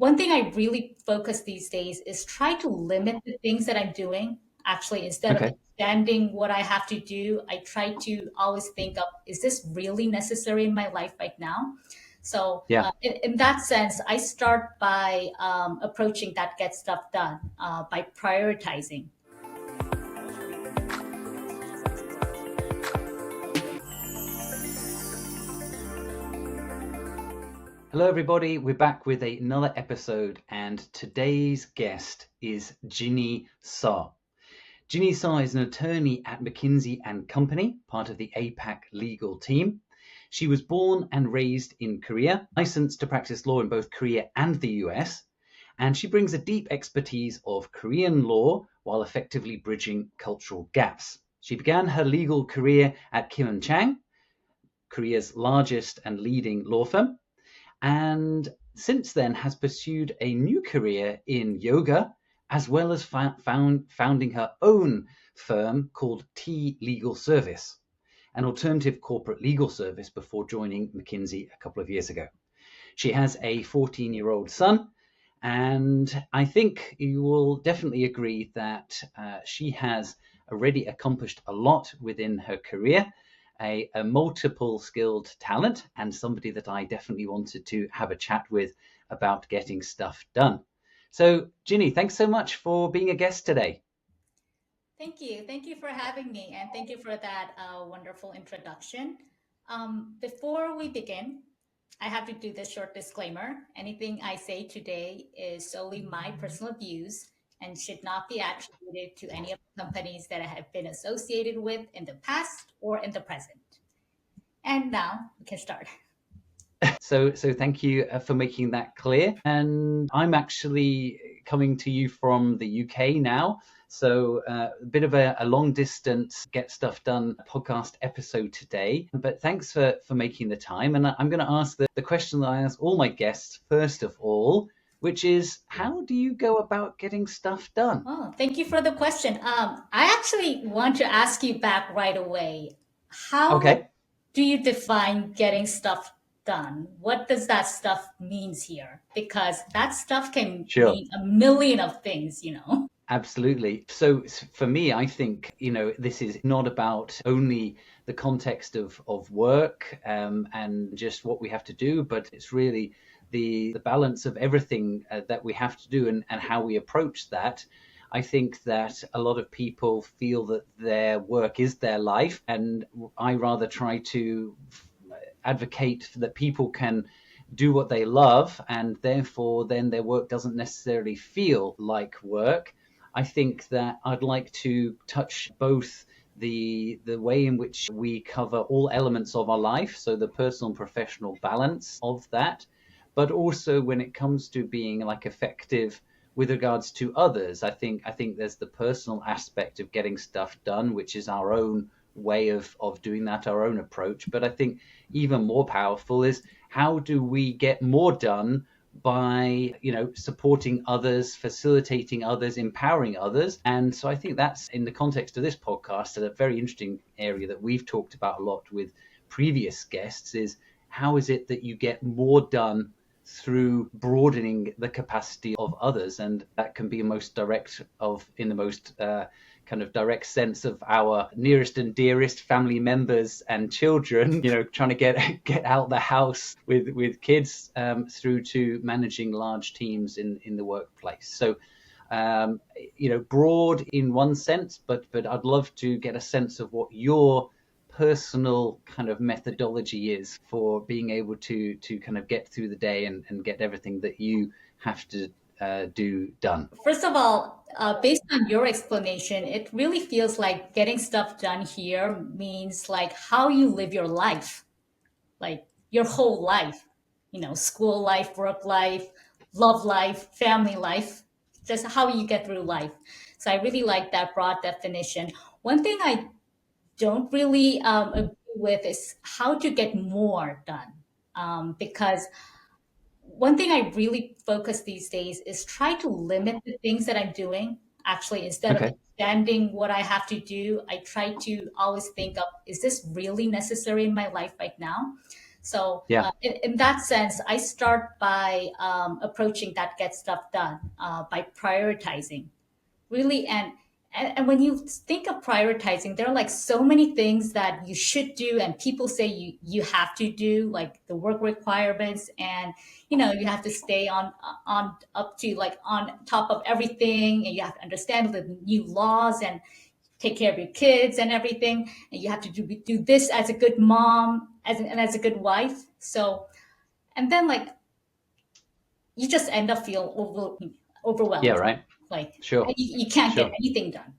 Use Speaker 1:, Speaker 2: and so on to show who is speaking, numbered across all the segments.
Speaker 1: one thing I really focus these days is try to limit the things that I'm doing. Actually, instead of
Speaker 2: Okay.
Speaker 1: expanding what I have to do, I try to always think of, is this really necessary in my life right now? So,
Speaker 2: Yeah.
Speaker 1: in that sense, I start by approaching that get stuff done by prioritizing.
Speaker 2: Hello, everybody. We're back with another episode, and today's guest is Jinny Suh. Jinny Suh is an attorney at McKinsey and Company, part of the APAC legal team. She was born and raised in Korea, licensed to practice law in both Korea and the US, and she brings a deep expertise of Korean law while effectively bridging cultural gaps. She began her legal career at Kim & Chang, Korea's largest and leading law firm, and since then has pursued a new career in yoga, as well as founding her own firm called T Legal Service, an alternative corporate legal service, before joining McKinsey a couple of years ago. She has a 14-year-old son, and I think you will definitely agree that she has already accomplished a lot within her career, a multiple skilled talent, and somebody that I definitely wanted to have a chat with about getting stuff done. So, Jinny, thanks so much for being a guest today.
Speaker 1: Thank you. Thank you for having me, and thank you for that wonderful introduction. Before we begin, I have to do this short disclaimer. Anything I say today is solely my personal views and should not be attributed to any of the companies that I have been associated with in the past or in the present. And now we can start.
Speaker 2: So thank you for making that clear. And I'm actually coming to you from the UK now. So a bit of a long distance get stuff done podcast episode today. But thanks for making the time. And I'm going to ask the question that I ask all my guests first of all, which is, how do you go about getting stuff done?
Speaker 1: Oh, thank you for the question. I actually want to ask you back right away. How
Speaker 2: Okay.
Speaker 1: do you define getting stuff done? What does that stuff means here? Because that stuff can
Speaker 2: Sure.
Speaker 1: mean a million of things.
Speaker 2: Absolutely. So for me, I think, this is not about only the context of work and just what we have to do, but it's really the balance of everything that we have to do and how we approach that. I think that a lot of people feel that their work is their life, and I rather try to advocate that people can do what they love, and therefore then their work doesn't necessarily feel like work. I think that I'd like to touch both the way in which we cover all elements of our life, so the personal and professional balance of that, but also when it comes to being like effective with regards to others. I think there's the personal aspect of getting stuff done, which is our own way of doing that, our own approach. But I think even more powerful is, how do we get more done by supporting others, facilitating others, empowering others? And so I think that's, in the context of this podcast, a very interesting area that we've talked about a lot with previous guests, is how is it that you get more done through broadening the capacity of others? And that can be in the most kind of direct sense of our nearest and dearest family members and children, trying to get out the house with kids, through to managing large teams in the workplace. So, broad in one sense, but I'd love to get a sense of what your personal kind of methodology is for being able to kind of get through the day and get everything that you have to do done.
Speaker 1: First of all, based on your explanation, it really feels like getting stuff done here means like how you live your life, like your whole life, school life, work life, love life, family life, just how you get through life. So I really like that broad definition. One thing I don't really agree with is how to get more done. Because one thing I really focus these days is try to limit the things that I'm doing. Actually, instead of
Speaker 2: Okay.
Speaker 1: expanding what I have to do, I try to always think of, is this really necessary in my life right now? So
Speaker 2: Yeah.
Speaker 1: in that sense, I start by approaching that get stuff done by prioritizing really. And when you think of prioritizing, there are like so many things that you should do and people say you have to do, like the work requirements, and you have to stay on up to like on top of everything, and you have to understand the new laws and take care of your kids and everything, and you have to do this as a good mom, and as a good wife. So and then like you just end up feel
Speaker 2: Yeah.
Speaker 1: overwhelmed,
Speaker 2: Right.
Speaker 1: like
Speaker 2: Sure.
Speaker 1: you can't get
Speaker 2: Sure.
Speaker 1: anything done.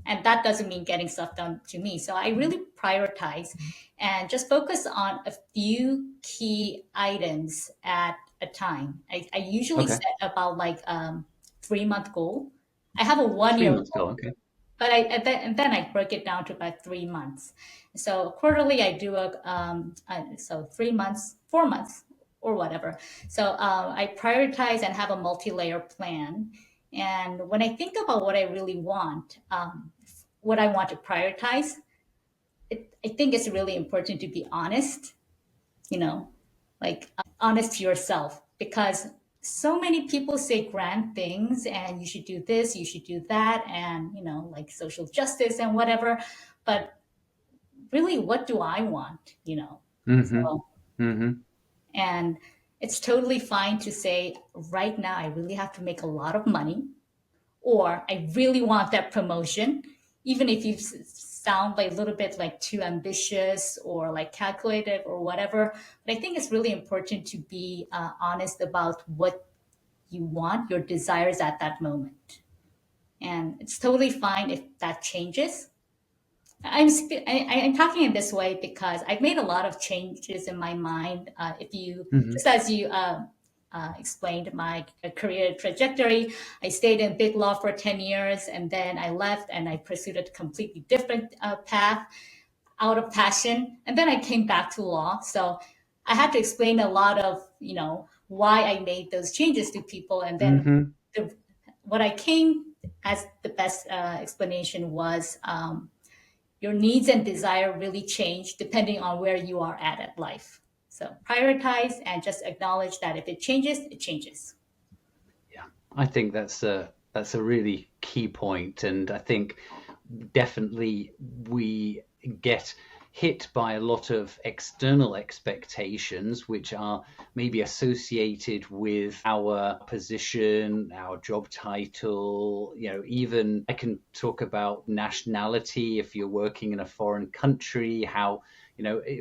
Speaker 1: And that doesn't mean getting stuff done to me. So I really prioritize and just focus on a few key items at a time. I usually
Speaker 2: Okay.
Speaker 1: set about like 3 month goal. I have a 1 year
Speaker 2: 3 months
Speaker 1: goal,
Speaker 2: ago. Okay.
Speaker 1: but and then I break it down to about 3 months. So quarterly, I do so 3 months, 4 months, or whatever. So I prioritize and have a multi-layer plan. And when I think about what I really want, what I want to prioritize, I think it's really important to be honest. You know, honest to yourself, because so many people say grand things and you should do this, you should do that, and like social justice and whatever, but really, what do I want?
Speaker 2: Mm-hmm.
Speaker 1: So,
Speaker 2: Mm-hmm.
Speaker 1: and it's totally fine to say right now I really have to make a lot of money, or I really want that promotion, even if you sound like a little bit like too ambitious or like calculated or whatever. But I think it's really important to be honest about what you want, your desires at that moment. And it's totally fine if that changes. I'm talking in this way because I've made a lot of changes in my mind. If you
Speaker 2: Mm-hmm.
Speaker 1: just as you explained my career trajectory, I stayed in big law for 10 years, and then I left and I pursued a completely different path out of passion, and then I came back to law. So I had to explain a lot of why I made those changes to people, and then
Speaker 2: Mm-hmm.
Speaker 1: the, what I came as the best explanation was. Your needs and desire really change depending on where you are at life. So prioritize and just acknowledge that if it changes, it changes.
Speaker 2: Yeah. I think that's a really key point, and I think definitely we get hit by a lot of external expectations which are maybe associated with our position, our job title. Even I can talk about nationality. If you're working in a foreign country, how,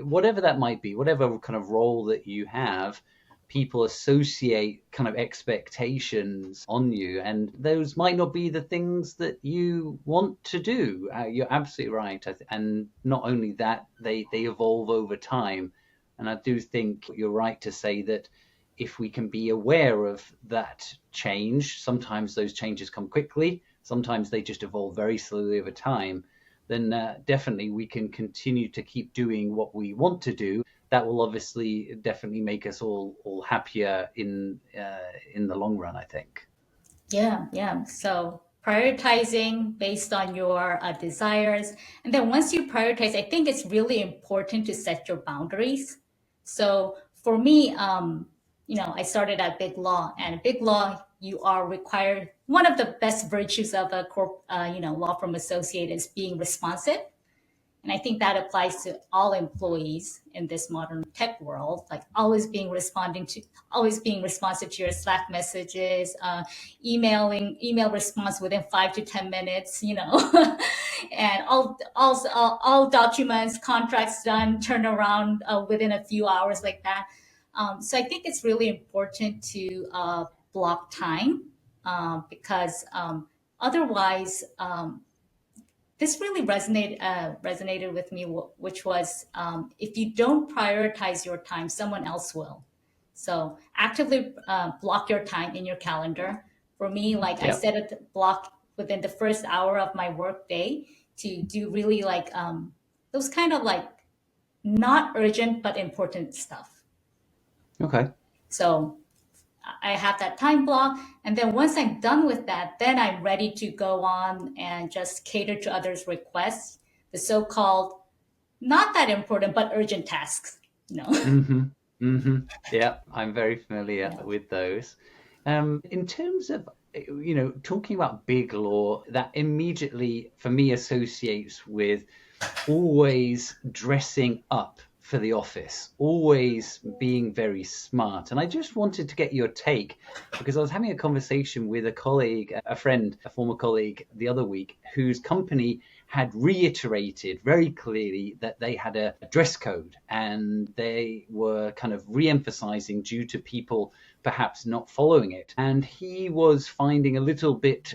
Speaker 2: whatever that might be, whatever kind of role that you have, people associate kind of expectations on you, and those might not be the things that you want to do. You're absolutely right. And not only that, they evolve over time. And I do think you're right to say that if we can be aware of that change, sometimes those changes come quickly, sometimes they just evolve very slowly over time, then definitely we can continue to keep doing what we want to do. That will obviously definitely make us all happier in the long run, I think.
Speaker 1: Yeah, yeah. So prioritizing based on your desires. And then once you prioritize, I think it's really important to set your boundaries. So for me, I started at Big Law, and Big Law, you are required. One of the best virtues of a law firm associate is being responsive. And I think that applies to all employees in this modern tech world, like always being responsive to your Slack messages, email response within 5 to 10 minutes, and all documents, contracts done, turn around within a few hours like that. So I think it's really important to block time because otherwise, this really resonated with me, which was if you don't prioritize your time, someone else will. So actively block your time in your calendar. For me, like I
Speaker 2: Yeah.
Speaker 1: set a block within the first hour of my work day to do really like those kind of like not urgent but important stuff.
Speaker 2: Okay.
Speaker 1: So I have that time block. And then once I'm done with that, then I'm ready to go on and just cater to others' requests, the so called not that important but urgent tasks. You know.
Speaker 2: Mm-hmm. Yeah, I'm very familiar
Speaker 1: Yeah.
Speaker 2: with those. In terms of, talking about big law, that immediately for me associates with always dressing up for the office, always being very smart. And I just wanted to get your take because I was having a conversation with a colleague, a friend, a former colleague the other week, whose company had reiterated very clearly that they had a dress code and they were kind of re-emphasizing due to people perhaps not following it. And he was finding a little bit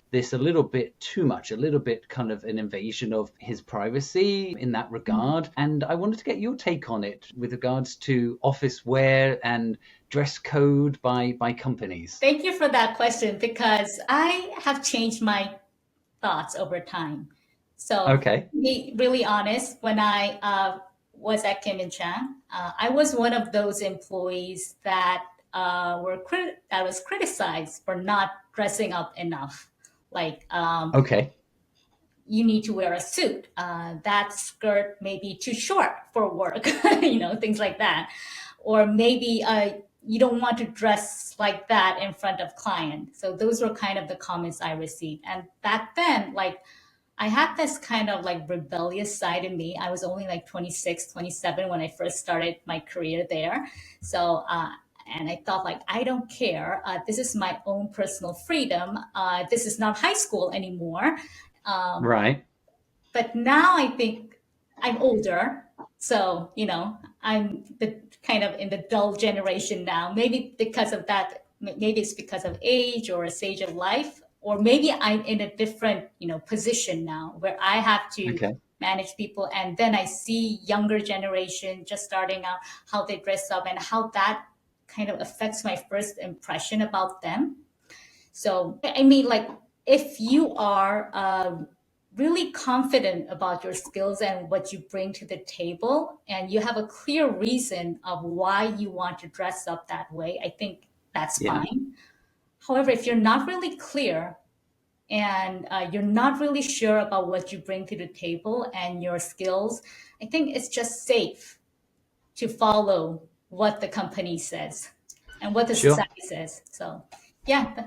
Speaker 2: too much, a little bit kind of an invasion of his privacy in that regard. And I wanted to get your take on it with regards to office wear and dress code by companies.
Speaker 1: Thank you for that question because I have changed my thoughts over time. So,
Speaker 2: Okay.
Speaker 1: to be really honest, when I was at Kim and Chang, I was one of those employees that that was criticized for not dressing up enough. Like,
Speaker 2: Okay.
Speaker 1: you need to wear a suit. That skirt may be too short for work, things like that. Or maybe you don't want to dress like that in front of client. So those were kind of the comments I received. And back then, like I had this kind of like rebellious side in me. I was only like 26, 27 when I first started my career there. So, and I thought like, I don't care. This is my own personal freedom. This is not high school anymore. Um,
Speaker 2: Right.
Speaker 1: but now I think I'm older, so I'm the kind of in the dull generation now. Maybe because of that, maybe it's because of age or a stage of life, or maybe I'm in a different position now where I have to
Speaker 2: Okay.
Speaker 1: manage people, and then I see younger generation just starting out how they dress up and how that kind of affects my first impression about them. So, I mean, like, if you are really confident about your skills and what you bring to the table, and you have a clear reason of why you want to dress up that way, I think that's
Speaker 2: Yeah.
Speaker 1: fine. However, if you're not really clear and you're not really sure about what you bring to the table and your skills, I think it's just safe to follow what the company says and what the
Speaker 2: Sure.
Speaker 1: society says. So, yeah.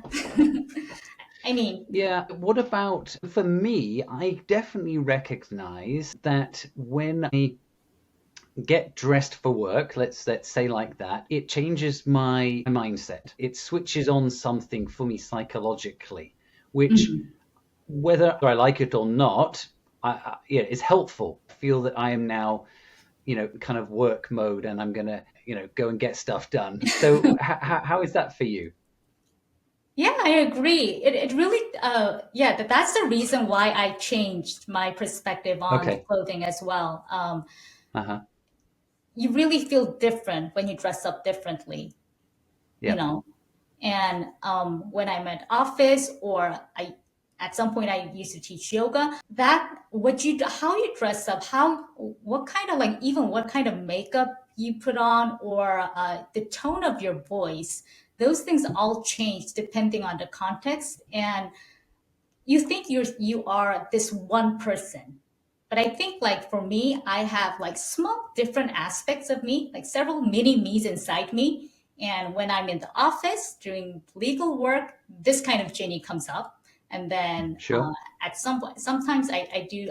Speaker 1: I mean,
Speaker 2: Yeah. What about for me? I definitely recognize that when I get dressed for work, let's say like that, it changes my mindset. It switches on something for me psychologically, which
Speaker 1: mhm.
Speaker 2: whether I like it or not, yeah, is helpful. I feel that I am now, kind of work mode, and I'm gonna, go and get stuff done. So, how is that for you?
Speaker 1: Yeah, I agree. It really, yeah, that's the reason why I changed my perspective on
Speaker 2: Okay.
Speaker 1: clothing as well.
Speaker 2: Uh huh.
Speaker 1: You really feel different when you dress up differently, you
Speaker 2: Yep.
Speaker 1: know. And when I'm at office or at some point I used to teach yoga. That how you dress up, what kind of like even what kind of makeup you put on, or the tone of your voice. Those things all change depending on the context, and you think you are this one person, but I think like for me I have like small different aspects of me, like several mini me's inside me. And when I'm in the office doing legal work, this kind of Jenny comes up. And then
Speaker 2: Sure.
Speaker 1: at some point sometimes I do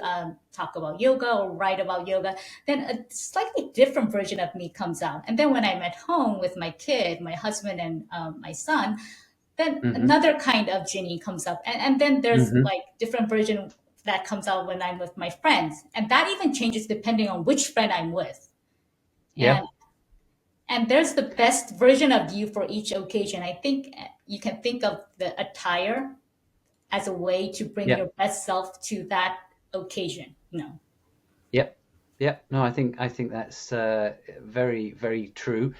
Speaker 1: talk about yoga or write about yoga, then a slightly different version of me comes out. And then when I'm at home with my kid, my husband, and my son, then
Speaker 2: Mm-hmm.
Speaker 1: another kind of Jinny comes up, and then there's
Speaker 2: Mm-hmm.
Speaker 1: like different version that comes out when I'm with my friends, and that even changes depending on which friend I'm with. and
Speaker 2: Yep.
Speaker 1: and there's the best version of you for each occasion. I think you can think of the attire as a way to bring your
Speaker 2: Yep.
Speaker 1: best self to that occasion.
Speaker 2: Yep. Yep. No, I think that's very very true.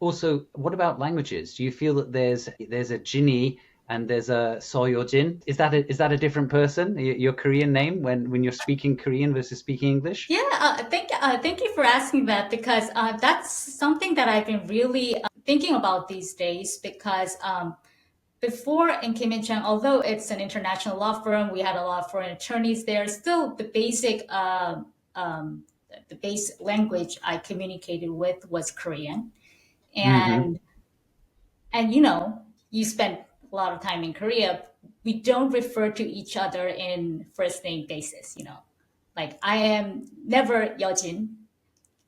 Speaker 2: Also, what about languages? Do you feel that there's a Jinny and there's a Soyojin? Is that a different person? Your Korean name when you're speaking Korean versus speaking English?
Speaker 1: Yeah, thank you for asking that, because that's something that I've been really thinking about these days. Because before in Kim and Chang, although it's an international law firm, we had a lot of foreign attorneys there. Still, um, the basic language I communicated with was Korean.
Speaker 2: Hmm.
Speaker 1: And you spent a lot of time in Korea. We don't refer to each other in first name basis. Like I am never Yeojin.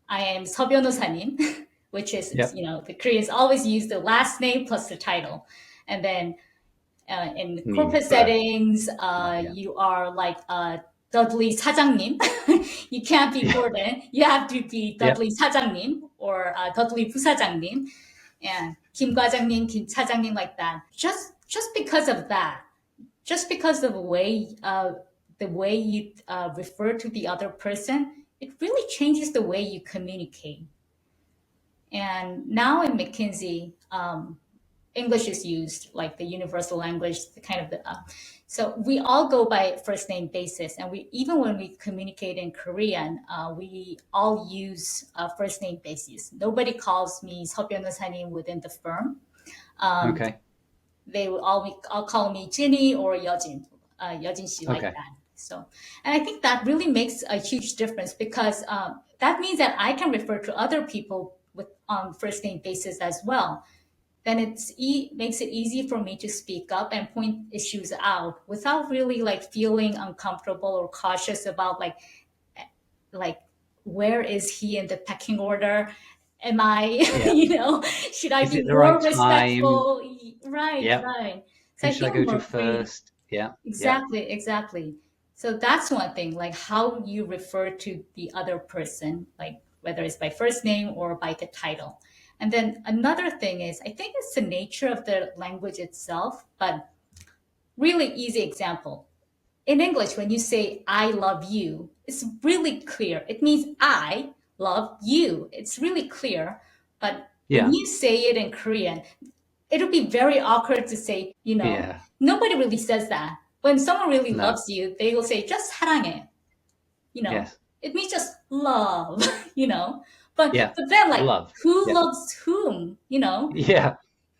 Speaker 1: I am 서 변호사님, which is,
Speaker 2: Yep.
Speaker 1: the Koreans always use the last name plus the title. And then in
Speaker 2: Nim.
Speaker 1: corporate settings,
Speaker 2: Yeah.
Speaker 1: you are like Dudley 사장님. You can't be
Speaker 2: Yeah.
Speaker 1: Gordon. You have to be
Speaker 2: Yep.
Speaker 1: Dudley 사장님 or Dudley 부사장님. And 김 과장님, 김 차장님, like that. Just because of that, just because of the way you refer to the other person, it really changes the way you communicate. And now in McKinsey, English is used like the universal language, the kind of so we all go by first name basis, and we even when we communicate in Korean, we all use first name basis. Nobody calls me 서 변호사님 within the firm. Um,
Speaker 2: Okay.
Speaker 1: they will all call me Jinny or Yeojin, Yeojin 씨, like
Speaker 2: Okay.
Speaker 1: that. So, and I think that really makes a huge difference because that means that I can refer to other people with on first name basis as well. Then makes it easy for me to speak up and point issues out without really like feeling uncomfortable or cautious about like where is he in the pecking order? Am I,
Speaker 2: Yeah.
Speaker 1: should I
Speaker 2: Is
Speaker 1: be
Speaker 2: it the right
Speaker 1: more
Speaker 2: time?
Speaker 1: respectful? Right,
Speaker 2: Yep.
Speaker 1: right. So
Speaker 2: Who
Speaker 1: I
Speaker 2: should I
Speaker 1: think
Speaker 2: go to
Speaker 1: more free.
Speaker 2: first? Yeah. Yep.
Speaker 1: Exactly, exactly. So that's one thing, like how you refer to the other person, like whether it's by first name or by the title. And then another thing is, I think it's the nature of the language itself, but really easy example. In English, when you say I love you, it's really clear. It means I love you. It's really clear. But when
Speaker 2: Yeah.
Speaker 1: you say it in Korean, it'll be very awkward to say,
Speaker 2: Yeah.
Speaker 1: nobody really says that. When someone really
Speaker 2: No.
Speaker 1: loves you, they will say, just 사랑해, you know.
Speaker 2: Yes.
Speaker 1: It means just love, you know. But
Speaker 2: Yeah.
Speaker 1: but then like
Speaker 2: Love.
Speaker 1: who
Speaker 2: Yeah.
Speaker 1: loves whom,
Speaker 2: Yeah.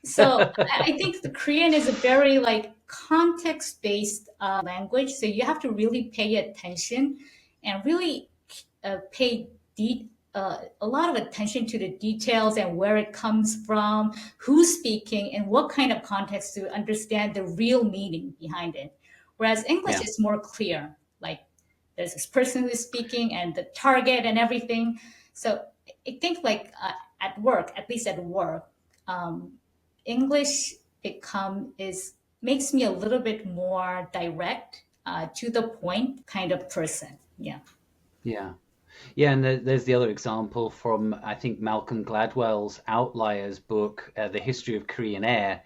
Speaker 1: So I think the Korean is a very like context-based language. So you have to really pay attention and really pay a lot of attention to the details and where it comes from, who's speaking, and what kind of context to understand the real meaning behind it. Whereas English
Speaker 2: Yeah.
Speaker 1: is more clear, like there's this person who's speaking and the target and everything. So I think like at work, at least at work, um, English become is makes me a little bit more direct, to the point kind of person. Yeah.
Speaker 2: Yeah. Yeah, and there's the other example from, I think, Malcolm Gladwell's Outliers book, The History of Korean Air,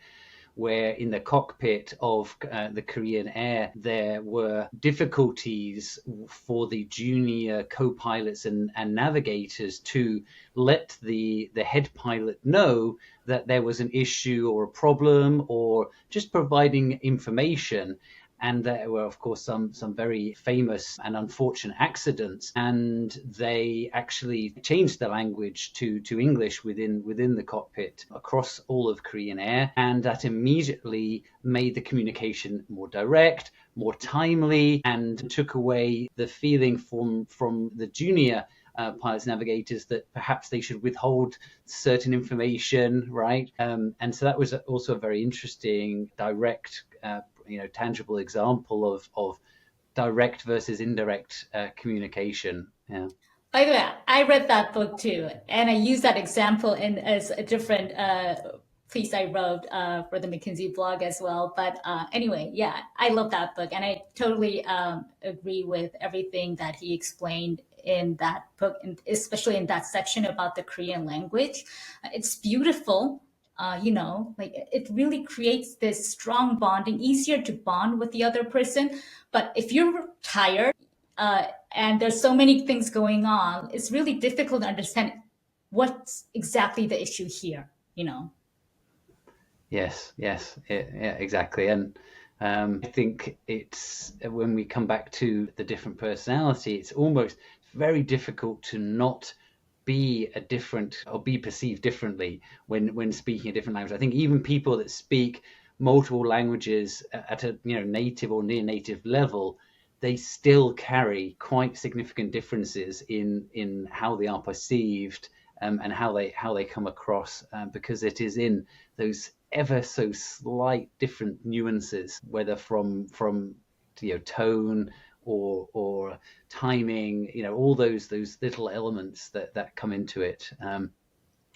Speaker 2: where in the cockpit of the Korean Air, there were difficulties for the junior co-pilots and navigators to let the head pilot know that there was an issue or a problem, or just providing information. And there were, of course, some very famous and unfortunate accidents, and they actually changed the language to English within the cockpit across all of Korean Air, and that immediately made the communication more direct, more timely, and took away the feeling from the junior pilots navigators that perhaps they should withhold certain information, right? And so that was also a very interesting direct tangible example of direct versus indirect communication. Yeah.
Speaker 1: By the way, I read that book too, and I use that example in as a different piece I wrote for the McKinsey blog as well. But anyway, yeah, I love that book, and I totally agree with everything that he explained in that book, and especially in that section about the Korean language. It's beautiful. Like it really creates this strong bonding, easier to bond with the other person. But if you're tired, and there's so many things going on, it's really difficult to understand what's exactly the issue here.
Speaker 2: Yes. Yes. Yeah. Exactly. And I think it's when we come back to the different personality, it's almost very difficult to not be a different or be perceived differently when speaking a different language. I think even people that speak multiple languages at a native or near native level, they still carry quite significant differences in how they are perceived and how they come across, because it is in those ever so slight different nuances, whether from tone or timing, all those little elements that come into it.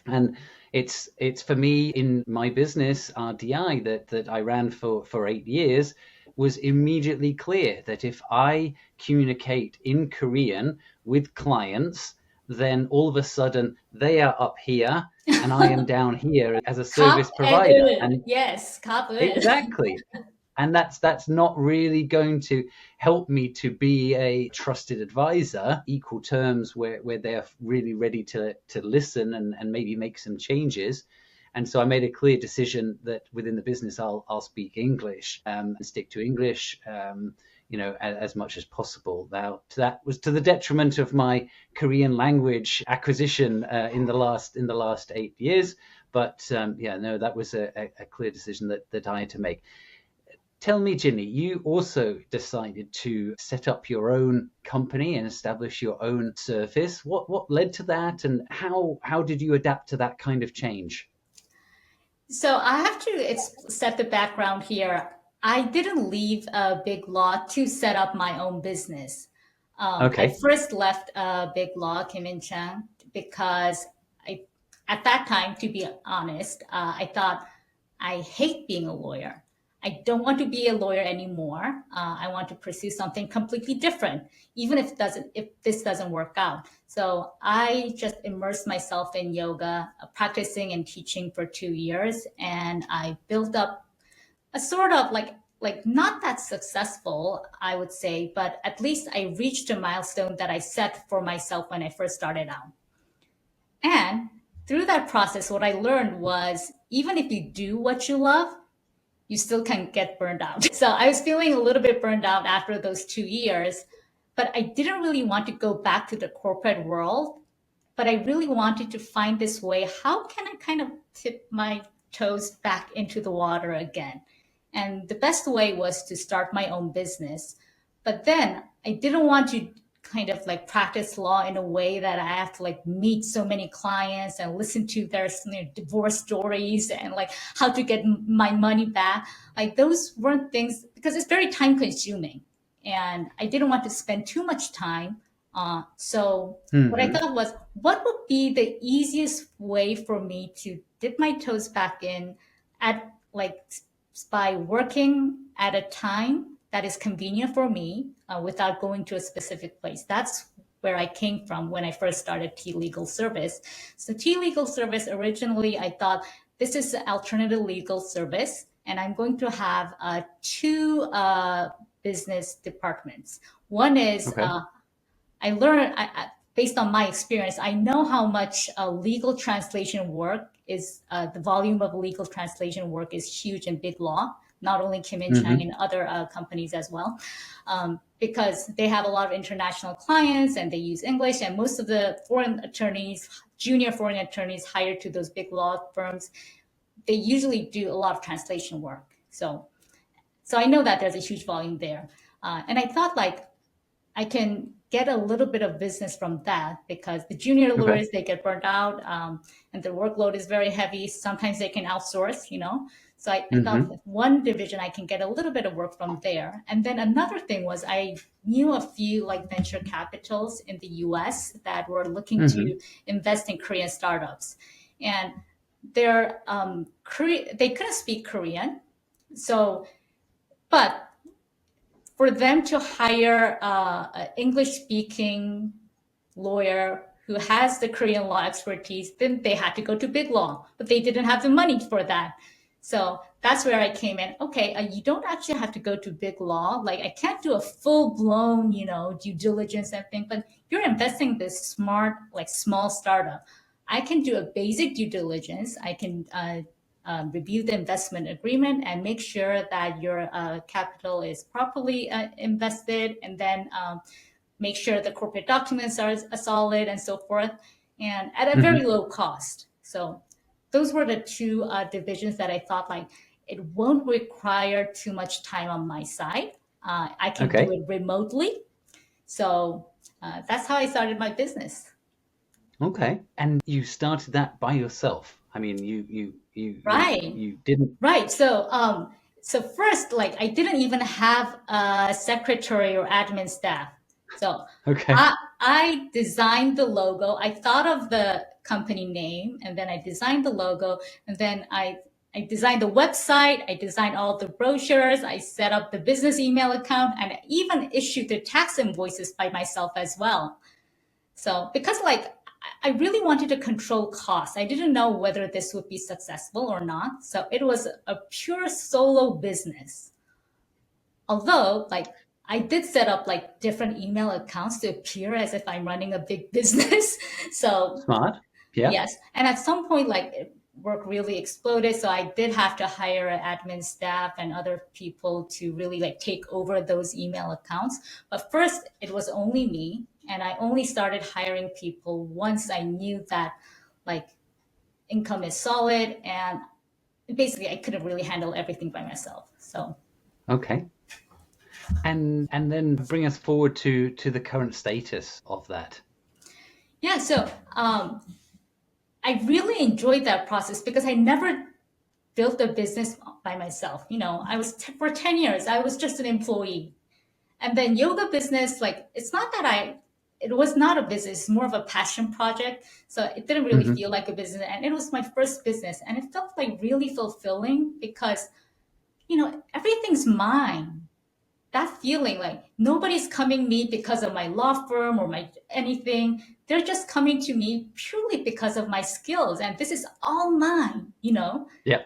Speaker 2: And it's for me in my business RDI that I ran for 8 years, was immediately clear that if I communicate in Korean with clients, then all of a sudden they are up here and I am down here as a
Speaker 1: Cup
Speaker 2: service
Speaker 1: and
Speaker 2: provider.
Speaker 1: 은.
Speaker 2: And
Speaker 1: Yes, cup 은.
Speaker 2: exactly. And that's not really going to help me to be a trusted advisor, equal terms where they're really ready to listen and maybe make some changes. And so I made a clear decision that within the business I'll speak English, and stick to English, as much as possible. Now that was to the detriment of my Korean language acquisition in the last 8 years. But no, that was a clear decision that I had to make. Tell me, Jinny, you also decided to set up your own company and establish your own service. What led to that, and how did you adapt to that kind of change?
Speaker 1: So I have to set the background here. I didn't leave a big law to set up my own business. I
Speaker 2: Okay.
Speaker 1: first left a big law, Kim In Chang, because at that time, to be honest, I thought I hate being a lawyer. I don't want to be a lawyer anymore. I want to pursue something completely different, even if this doesn't work out. So I just immersed myself in yoga, practicing and teaching for 2 years, and I built up a sort of like not that successful, I would say, but at least I reached a milestone that I set for myself when I first started out. And through that process, what I learned was even if you do what you love, you still can get burned out. So I was feeling a little bit burned out after those 2 years, but I didn't really want to go back to the corporate world. But I really wanted to find this way. How can I kind of tip my toes back into the water again? And the best way was to start my own business. But then I didn't want to kind of like practice law in a way that I have to like meet so many clients and listen to their divorce stories and like how to get my money back. Like those weren't things because it's very time consuming. And I didn't want to spend too much time. So what I
Speaker 2: Hmm.
Speaker 1: thought was, what would be the easiest way for me to dip my toes back in at like by working at a time that is convenient for me without going to a specific place. That's where I came from when I first started T Legal Service. So T Legal Service originally, I thought this is an alternative legal service, and I'm going to have two business departments. One is
Speaker 2: Okay.
Speaker 1: I learned based on my experience. I know how much legal translation work is. The volume of legal translation work is huge in big law. Not only Kim In Chang
Speaker 2: Hmm.
Speaker 1: and other companies as well, because they have a lot of international clients and they use English. And most of the foreign attorneys, junior foreign attorneys hired to those big law firms, they usually do a lot of translation work. So I know that there's a huge volume there, and I thought like I can get a little bit of business from that because the junior
Speaker 2: Okay.
Speaker 1: lawyers they get burnt out, and the workload is very heavy. Sometimes they can outsource. So I thought
Speaker 2: Hmm.
Speaker 1: with one division I can get a little bit of work from there. And then another thing was I knew a few like venture capitals in the U.S. that were looking
Speaker 2: Hmm.
Speaker 1: to invest in Korean startups, and they couldn't speak Korean, so but for them to hire an English speaking lawyer who has the Korean law expertise, then they had to go to big law, but they didn't have the money for that. So that's where I came in. Okay, you don't actually have to go to big law. Like I can't do a full blown, due diligence and thing, but you're investing this smart, like small startup. I can do a basic due diligence. I can review the investment agreement and make sure that your capital is properly invested, and then make sure the corporate documents are solid and so forth, and at a very
Speaker 2: Hmm.
Speaker 1: low cost. So those were the two divisions that I thought like it won't require too much time on my side. I can do
Speaker 2: Okay.
Speaker 1: it remotely. So that's how I started my business.
Speaker 2: Okay. And you started that by yourself. I mean,
Speaker 1: Right.
Speaker 2: you didn't.
Speaker 1: Right. So first, like, I didn't even have a secretary or admin staff. So
Speaker 2: Okay.
Speaker 1: I designed the logo. I thought of the company name, and then I designed the logo, and then I designed the website. I designed all the brochures. I set up the business email account, and I even issued the tax invoices by myself as well. So because like I really wanted to control costs. I didn't know whether this would be successful or not. So it was a pure solo business. Although like I did set up like different email accounts to appear as if I'm running a big business. So
Speaker 2: Smart. Yeah.
Speaker 1: yes. And at some point, work really exploded. So I did have to hire an admin staff and other people to really like take over those email accounts. But first, it was only me. And I only started hiring people once I knew that like income is solid and basically I couldn't really handle everything by myself. So
Speaker 2: Okay. And then bring us forward to the current status of that.
Speaker 1: yeah, so I really enjoyed that process because I never built a business by myself. You know, for 10 years, I was just an employee. And then yoga business, like, it's not that it was not a business, it's more of a passion project. So it didn't really
Speaker 2: Hmm.
Speaker 1: feel like a business. And it was my first business. And it felt like really fulfilling because, everything's mine. That feeling like nobody's coming me because of my law firm or my anything. They're just coming to me purely because of my skills. And this is all mine.
Speaker 2: Yeah.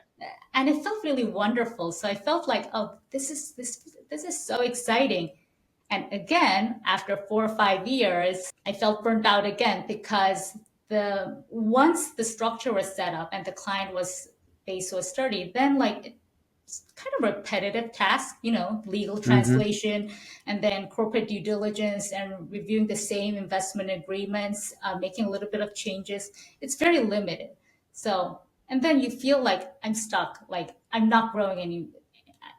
Speaker 1: And it felt really wonderful. So I felt like, oh, this is so exciting. And again, after 4 or 5 years, I felt burnt out again because the once the structure was set up and the client was base was sturdy, then like it's kind of repetitive task, legal
Speaker 2: Hmm.
Speaker 1: translation and then corporate due diligence and reviewing the same investment agreements, making a little bit of changes. It's very limited. So, and then you feel like I'm stuck, like I'm not growing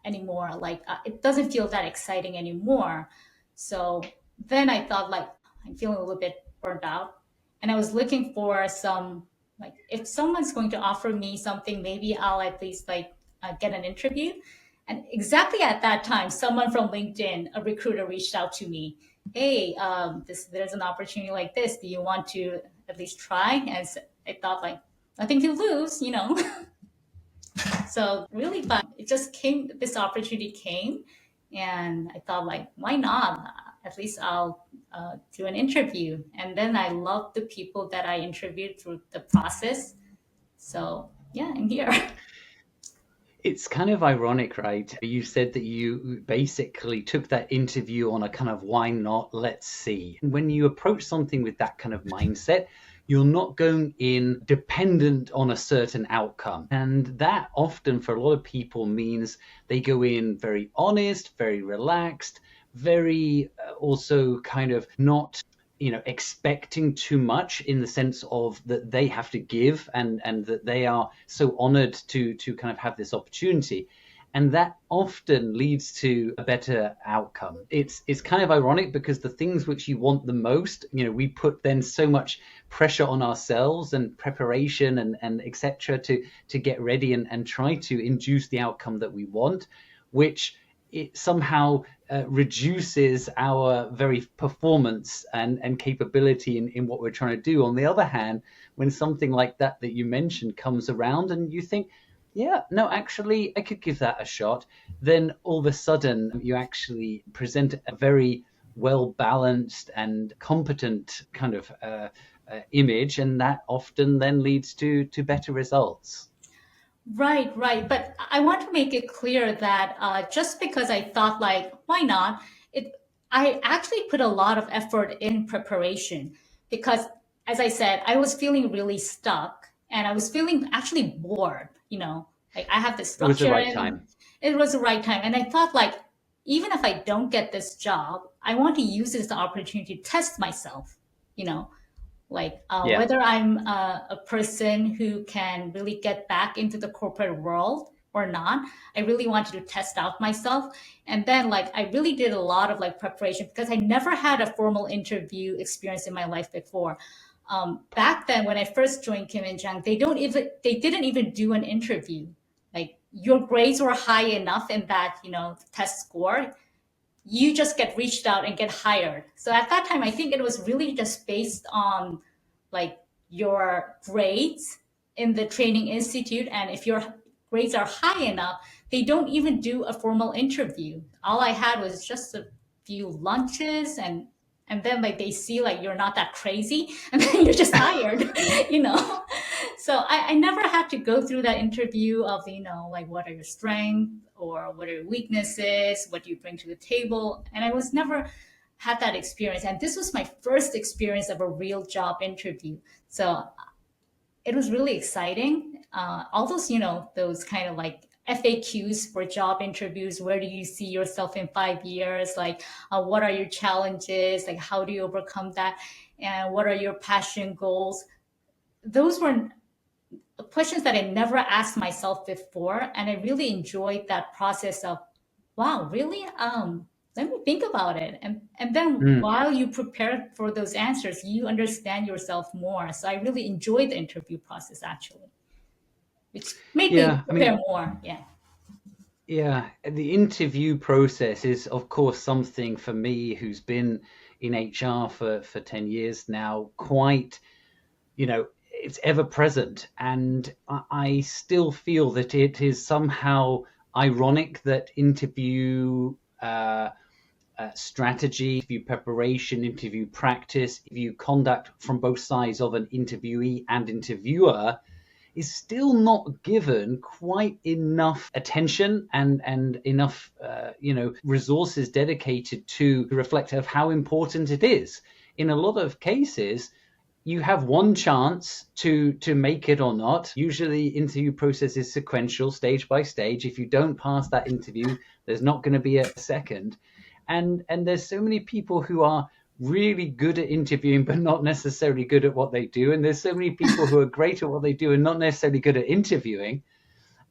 Speaker 1: anymore. Like it doesn't feel that exciting anymore. So then I thought like I'm feeling a little bit burnt out, and I was looking for some like if someone's going to offer me something, maybe I'll at least like get an interview. And exactly at that time, someone from LinkedIn, a recruiter, reached out to me. Hey, there's an opportunity like this. Do you want to at least try? And so I thought like nothing to lose. So really fun. It just came. This opportunity came, and I thought like, why not? At least I'll do an interview. And then I loved the people that I interviewed through the process. So yeah, I'm here.
Speaker 2: It's kind of ironic, right? You said that you basically took that interview on a kind of why not, let's see. When you approach something with that kind of mindset, you're not going in dependent on a certain outcome. And that often for a lot of people means they go in very honest, very relaxed, very also kind of not expecting too much in the sense of that they have to give and that they are so honored to kind of have this opportunity, and that often leads to a better outcome. It's kind of ironic because the things which you want the most, we put then so much pressure on ourselves and preparation and etc to get ready and try to induce the outcome that we want, which it somehow reduces our very performance and capability in what we're trying to do. On the other hand, when something like that you mentioned comes around and you think, yeah, no, actually, I could give that a shot, then all of a sudden you actually present a very well balanced and competent kind of image, and that often then leads to better results.
Speaker 1: Right, right. But I want to make it clear that just because I thought like, why not? I actually put a lot of effort in preparation because, as I said, I was feeling really stuck and I was feeling actually bored. Like I have this
Speaker 2: It was the
Speaker 1: structure
Speaker 2: right
Speaker 1: and
Speaker 2: time.
Speaker 1: it was the right time. And I thought like, even if I don't get this job, I want to use this opportunity to test myself. You know, like
Speaker 2: Yeah.
Speaker 1: whether I'm a person who can really get back into the corporate world or not. I really wanted to test out myself. And then like I really did a lot of like preparation because I never had a formal interview experience in my life before. Back then when I first joined Kim and Jang, they didn't even do an interview. Like your grades were high enough in that test score, you just get reached out and get hired. So at that time, I think it was really just based on like your grades in the training institute. And if your grades are high enough, they don't even do a formal interview. All I had was just a few lunches, and then like they see like you're not that crazy and then you're just hired, you know. So I never had to go through that interview of like what are your strengths or what are your weaknesses, what do you bring to the table, and I was never had that experience, and this was my first experience of a real job interview. So it was really exciting. All those those kind of like FAQs for job interviews, where do you see yourself in 5 years, like what are your challenges, like how do you overcome that, and what are your passion goals, those were questions that I never asked myself before, and I really enjoyed that process of, wow, really? Let me think about it, and then
Speaker 2: Mm.
Speaker 1: while you prepare for those answers, you understand yourself more. So I really enjoyed the interview process actually, which made me
Speaker 2: Yeah, I
Speaker 1: prepare
Speaker 2: mean,
Speaker 1: more. Yeah.
Speaker 2: yeah, the interview process is, of course, something for me who's been in HR for 10 years now, quite, it's ever present. And I still feel that it is somehow ironic that interview strategy, interview preparation, interview practice, interview conduct from both sides of an interviewee and interviewer is still not given quite enough attention and enough resources dedicated to reflect of how important it is. In a lot of cases, you have one chance to make it or not. Usually interview process is sequential, stage by stage. If you don't pass that interview, there's not going to be a second. And there's so many people who are really good at interviewing but not necessarily good at what they do, and there's so many people who are great at what they do and not necessarily good at interviewing.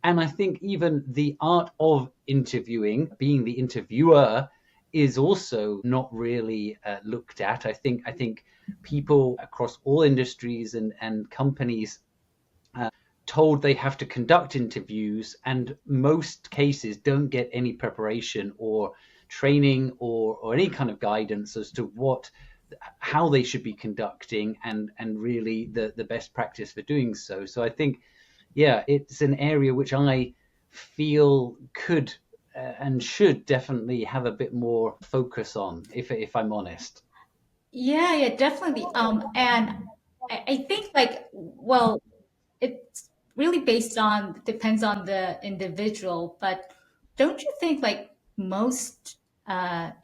Speaker 2: And I think even the art of interviewing, being the interviewer, is also not really looked at. I think people across all industries and companies told they have to conduct interviews, and most cases don't get any preparation or training or any kind of guidance as to how they should be conducting and really the best practice for doing so. So I think, yeah, it's an area which I feel could and should definitely have a bit more focus on, if I'm honest.
Speaker 1: Yeah, yeah, definitely. And I think like, well, it's really based on depends on the individual, but don't you think like most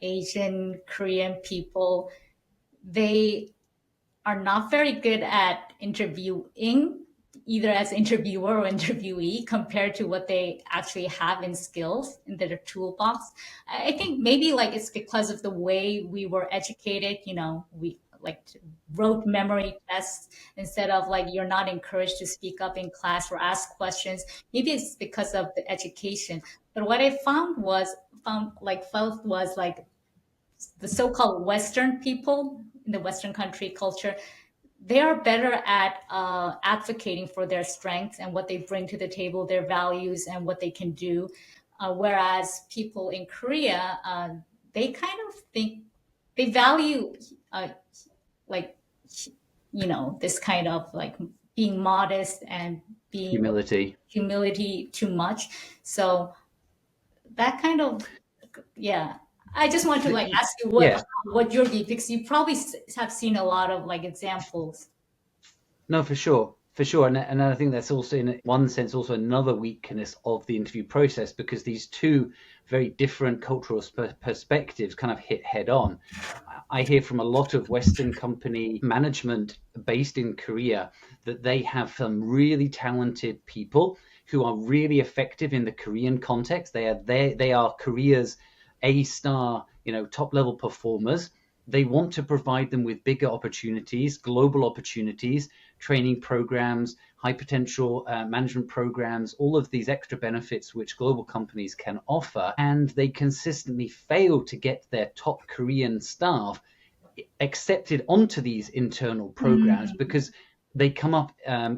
Speaker 1: Asian Korean people, they are not very good at interviewing, either as interviewer or interviewee, compared to what they actually have in skills in their toolbox. I think maybe like it's because of the way we were educated. We like wrote memory tests instead of like you're not encouraged to speak up in class or ask questions. Maybe it's because of the education. But what I felt was like the so-called Western people in the Western country culture, they are better at advocating for their strengths and what they bring to the table, their values and what they can do. Whereas people in Korea, they kind of think they value like this kind of like being modest and being
Speaker 2: Humility.
Speaker 1: humility too much. So that kind of, yeah. I just want to like ask you
Speaker 2: Yeah.
Speaker 1: what your view, because you probably have seen a lot of like examples.
Speaker 2: No, for sure, for sure, and I think that's also in one sense also another weakness of the interview process, because these two very different cultural perspectives kind of hit head on. I hear from a lot of Western company management based in Korea that they have some really talented people who are really effective in the Korean context. They are Korea's A-star, top level performers. They want to provide them with bigger opportunities, global opportunities, training programs, high potential management programs, all of these extra benefits which global companies can offer. And they consistently fail to get their top Korean staff accepted onto these internal programs
Speaker 1: Mm.
Speaker 2: because they come up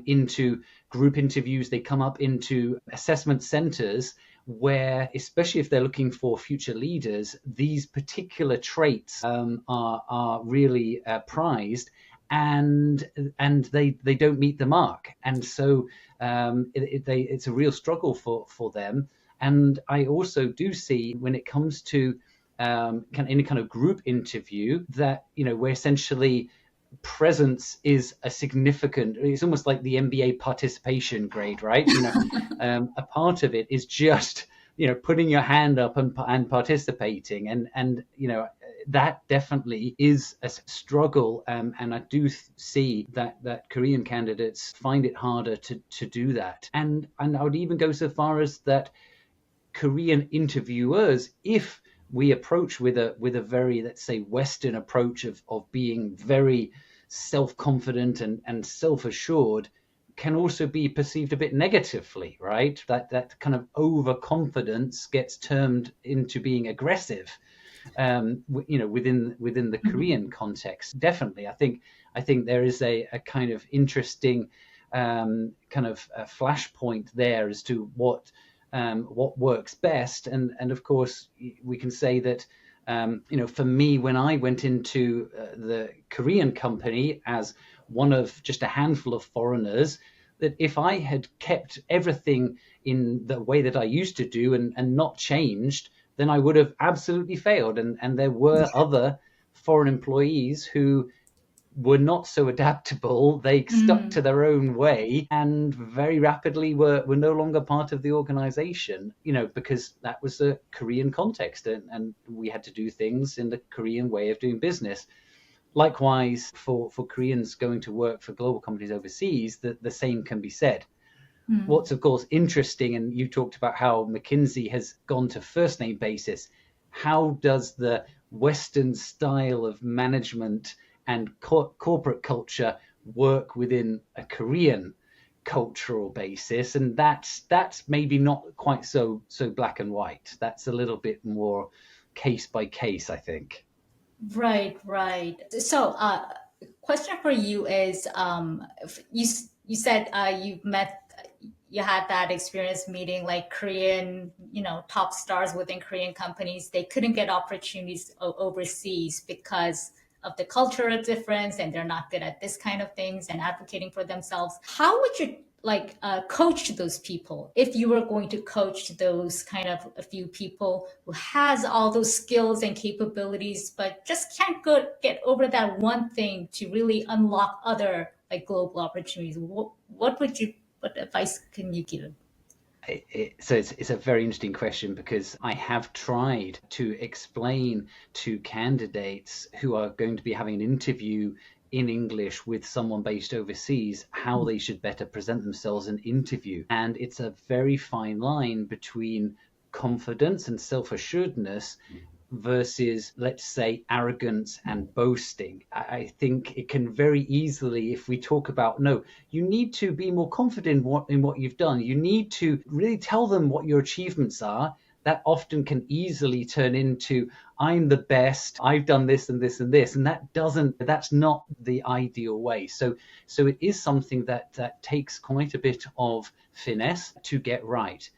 Speaker 2: into group interviews, they come up into assessment centers where, especially if they're looking for future leaders, these particular traits are really prized, and they don't meet the mark, and so it's a real struggle for them. And I also do see, when it comes to any kind of group interview, that where essentially presence is a significant, it's almost like the MBA participation grade, right? A part of it is just putting your hand up and participating, and that definitely is a struggle, and I do see that Korean candidates find it harder to do that, and I would even go so far as that Korean interviewers, if we approach with a very, let's say, Western approach of being very self-confident and self-assured, can also be perceived a bit negatively, right? That kind of overconfidence gets termed into being aggressive, within the Korean context. Definitely, I think there is a kind of interesting kind of a flashpoint there as to what works best, and of course we can say that for me, when I went into the Korean company as one of just a handful of foreigners, that if I had kept everything in the way that I used to do and not changed, then I would have absolutely failed. And there were other foreign employees who were not so adaptable. They stuck to
Speaker 1: Mm.
Speaker 2: their own way and very rapidly were no longer part of the organization, because that was a Korean context, and we had to do things in the Korean way of doing business. Likewise, for Koreans going to work for global companies overseas, the same can be said.
Speaker 1: Mm.
Speaker 2: What's of course interesting, and you talked about how McKinsey has gone to first name basis. How does the Western style of management and corporate culture work within a Korean cultural basis? And that's maybe not quite so black and white. That's a little bit more case by case, I think.
Speaker 1: Right, right. So, question for you is, you said you had that experience meeting like Korean, top stars within Korean companies. They couldn't get opportunities overseas because of the cultural difference, and they're not good at this kind of things and advocating for themselves. How would you like coach those people if you were going to coach those kind of a few people who has all those skills and capabilities but just can't get over that one thing to really unlock other like global opportunities? What advice can you give?
Speaker 2: So it's a very interesting question, because I have tried to explain to candidates who are going to be having an interview in English with someone based overseas how they should better present themselves in interview. And it's a very fine line between confidence and self-assuredness versus, let's say, arrogance and boasting. I think it can very easily, if we talk about, no, you need to be more confident in what you've done. You need to really tell them what your achievements are. That often can easily turn into, I'm the best, I've done this and this and this. And that's not the ideal way. So it is something that takes quite a bit of finesse to get right.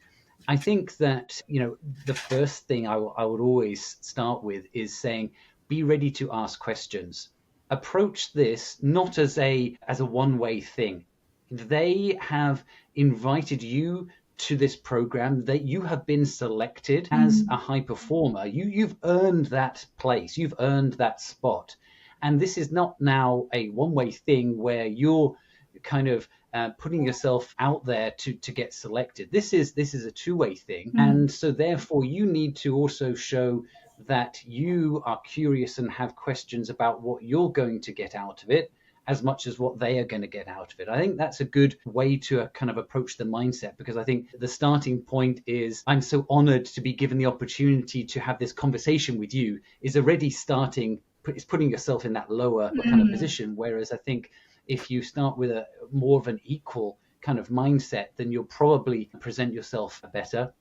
Speaker 2: I think that, the first thing I would always start with is saying, be ready to ask questions. Approach this not as a one-way thing. They have invited you to this program, that you have been selected as a
Speaker 1: Mm.
Speaker 2: high performer. You've earned that place. You've earned that spot. And this is not now a one-way thing where you're kind of putting yourself out there to get selected. This is a two-way thing,
Speaker 1: Mm.
Speaker 2: and so therefore you need to also show that you are curious and have questions about what you're going to get out of it, as much as what they are going to get out of it. I think that's a good way to kind of approach the mindset, because I think the starting point is, I'm so honored to be given the opportunity to have this conversation with you, is already starting, is putting yourself in that lower kind of
Speaker 1: Mm.
Speaker 2: position. Whereas I think if you start with a more of an equal kind of mindset, then you'll probably present yourself better.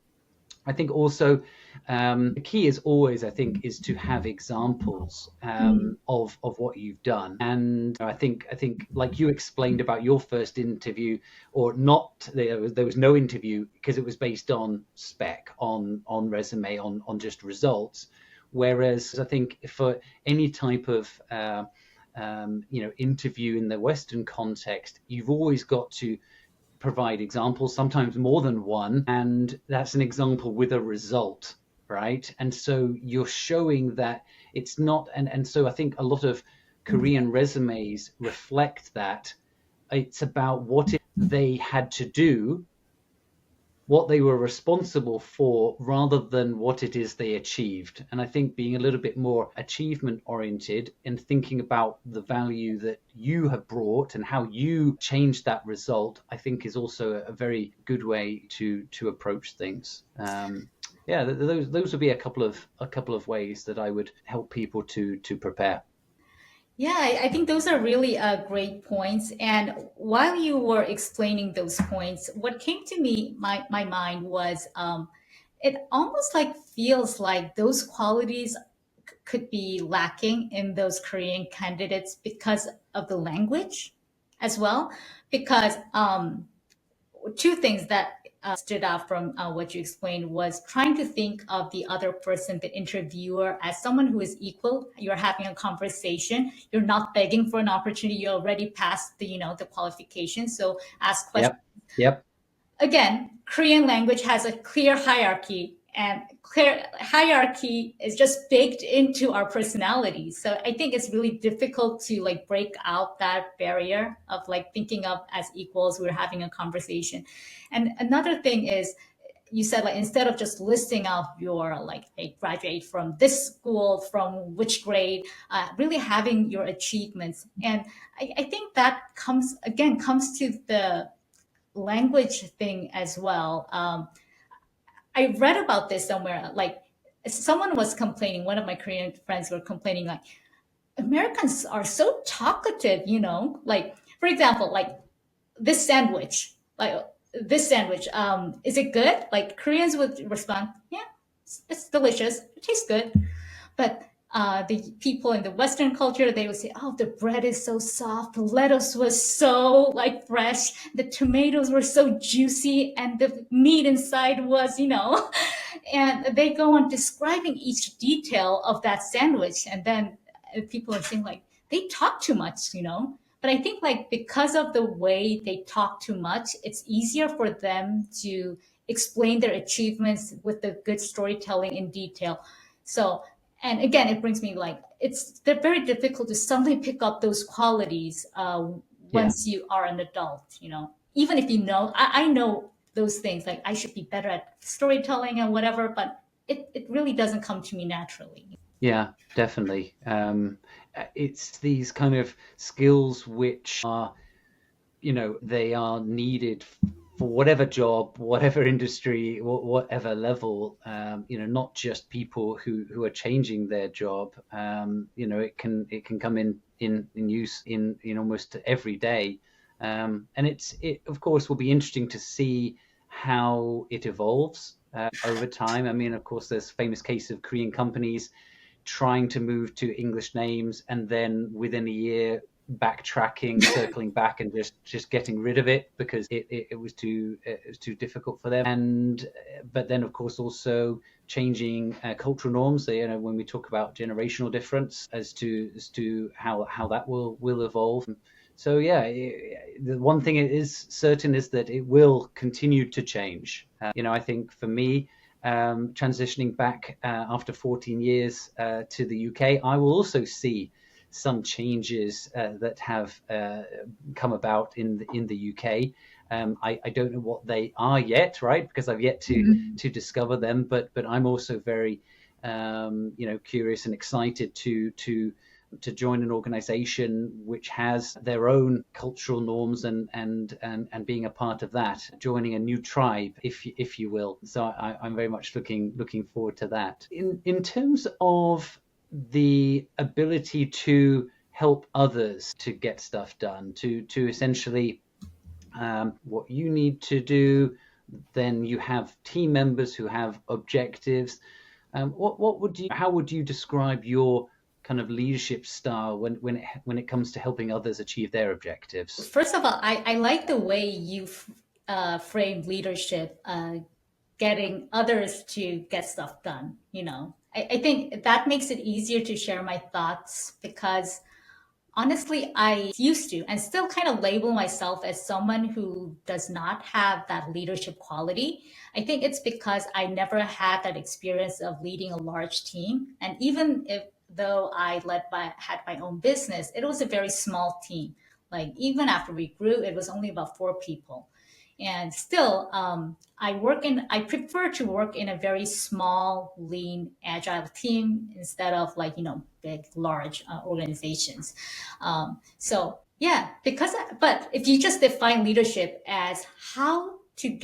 Speaker 2: I think also the key is always, I think, is to have examples
Speaker 1: Mm.
Speaker 2: of what you've done. And I think like you explained about your first interview, or not, there was no interview because it was based on spec, on resume, on just results. Whereas I think for any type of interview in the Western context, you've always got to provide examples, sometimes more than one, and that's an example with a result, right? And so you're showing that it's not, and so I think a lot of Korean resumes reflect that it's about what they had to do, what they were responsible for, rather than what it is they achieved. And I think being a little bit more achievement oriented and thinking about the value that you have brought and how you changed that result, I think is also a very good way to approach things. Yeah, those would be a couple of ways that I would help people to prepare.
Speaker 1: Yeah, I think those are really great points. And while you were explaining those points, what came to me, my mind was it almost like feels like those qualities could be lacking in those Korean candidates because of the language as well. Because two things that stood out from what you explained was trying to think of the other person, the interviewer, as someone who is equal. You're having a conversation. You're not begging for an opportunity. You already passed the the qualifications. So ask questions.
Speaker 2: Yep. Yep.
Speaker 1: Again, Korean language has a clear hierarchy, and clear hierarchy is just baked into our personalities. So I think it's really difficult to like break out that barrier of like thinking of as equals. We're having a conversation. And another thing is, you said like instead of just listing out your like a graduate from this school, from which grade, really having your achievements. And I think that comes to the language thing as well. I read about this somewhere. Like someone was complaining, one of my Korean friends were complaining, like Americans are so talkative, like for example, like this sandwich, is it good? Like Koreans would respond, yeah, it's delicious, it tastes good. But the people in the Western culture, they would say, "Oh, the bread is so soft, the lettuce was so like fresh, the tomatoes were so juicy, and the meat inside was, And they go on describing each detail of that sandwich, and then people are saying like they talk too much. But I think like because of the way they talk too much, it's easier for them to explain their achievements with the good storytelling in detail. So, and again, it brings me like they're very difficult to suddenly pick up those qualities
Speaker 2: Yeah.
Speaker 1: once you are an adult. Even if I know those things, like I should be better at storytelling and whatever, but it really doesn't come to me naturally.
Speaker 2: Yeah, definitely. It's these kind of skills which are, they are needed for whatever job, whatever industry, whatever level. Not just people who are changing their job. It can come in use in almost every day. And it of course will be interesting to see how it evolves over time. I mean, of course, there's famous case of Korean companies trying to move to English names, and then within a year backtracking, circling back, and just getting rid of it because it was too difficult for them. And but then of course also changing cultural norms. So, when we talk about generational difference as to how that will evolve. So yeah, the one thing it is certain is that it will continue to change. I think for me, transitioning back after 14 years to the UK, I will also see some changes that have come about in the UK. I don't know what they are yet, right? Because I've yet to discover them. But I'm also very curious and excited to join an organization which has their own cultural norms and being a part of that, joining a new tribe, if you will. So I'm very much looking forward to that. In terms of the ability to help others to get stuff done, to essentially what you need to do then you have team members who have objectives. How would you describe your kind of leadership style when it comes to helping others achieve their objectives?
Speaker 1: First of all, I like the way you frame leadership, getting others to get stuff done. I think that makes it easier to share my thoughts because honestly, I used to and still kind of label myself as someone who does not have that leadership quality. I think it's because I never had that experience of leading a large team. And even if though had my own business, it was a very small team. Like even after we grew, it was only about 4 people. And still, I prefer to work in a very small, lean, agile team instead of like, big, large organizations. So yeah, but if you just define leadership as how to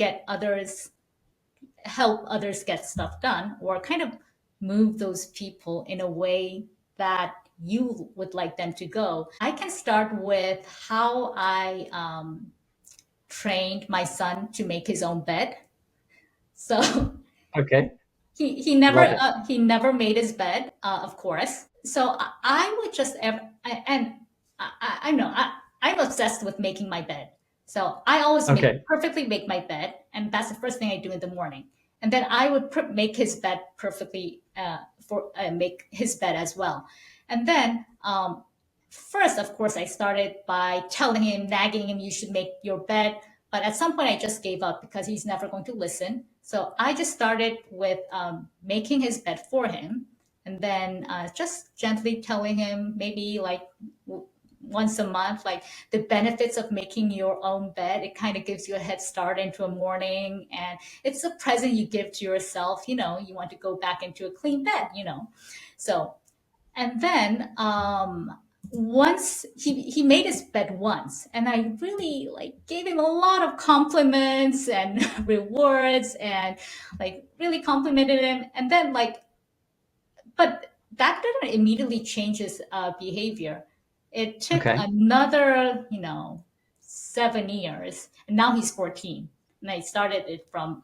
Speaker 1: help others get stuff done, or kind of move those people in a way that you would like them to go, I can start with how I trained my son to make his own bed. So
Speaker 2: Okay, love it.
Speaker 1: he never made his bed, of course. So I would just and I know I'm obsessed with making my bed. So I always
Speaker 2: Okay,
Speaker 1: perfectly make my bed, and that's the first thing I do in the morning. And then I would make his bed perfectly for make his bed as well. And then first, of course, I started by telling him, nagging him, you should make your bed. But at some point, I just gave up because he's never going to listen. So I just started with making his bed for him, and then just gently telling him maybe like once a month, like the benefits of making your own bed. It kind of gives you a head start into a morning, and it's a present you give to yourself. You want to go back into a clean bed. So and then once he made his bed once, and I really like gave him a lot of compliments and rewards, and like really complimented him. And then like, but that didn't immediately change his behavior. It took
Speaker 2: okay,
Speaker 1: another 7 years, and now he's 14. And I started it from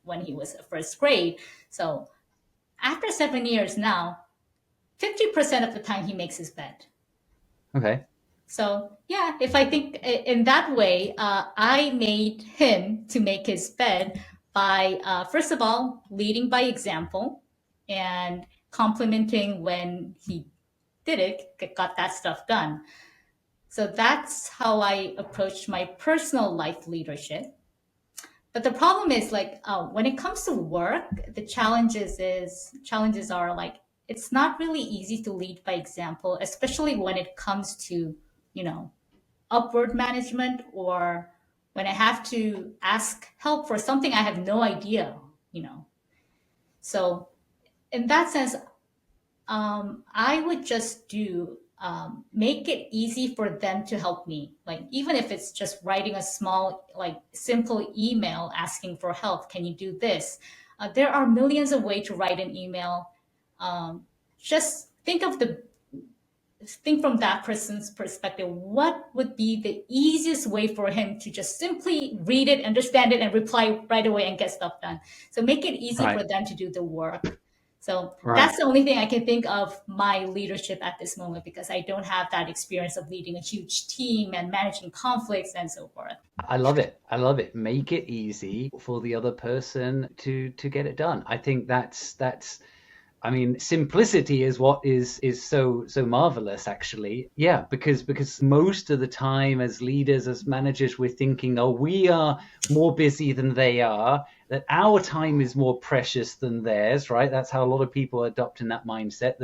Speaker 1: when he was first grade. So after 7 years now, 50% of the time he makes his bed.
Speaker 2: okay,
Speaker 1: So yeah, if I think in that way, I made him to make his bed by first of all leading by example and complimenting when he did it, got that stuff done. So that's how I approached my personal life leadership. But the problem is like when it comes to work, the challenges are like it's not really easy to lead by example, especially when it comes to you know upward management, or when I have to ask help for something I have no idea. you know so in that sense, I would just do make it easy for them to help me. Like even if it's just writing a small, like simple email asking for help. Can you do this? There are millions of ways to write an email. Just think from that person's perspective. What would be the easiest way for him to just simply read it, understand it, and reply right away and get stuff done? So make it easy
Speaker 2: right,
Speaker 1: for them to do the work. So
Speaker 2: right.
Speaker 1: that's the only thing I can think of my leadership at this moment, because I don't have that experience of leading a huge team and managing conflicts and so forth.
Speaker 2: I love it. I love it. Make it easy for the other person to get it done. I think that's I mean, simplicity is what is so marvelous, actually. Yeah, because most of the time, as leaders, as managers, we're thinking, oh, we are more busy than they are, that our time is more precious than theirs, right? That's how a lot of people are adopting that mindset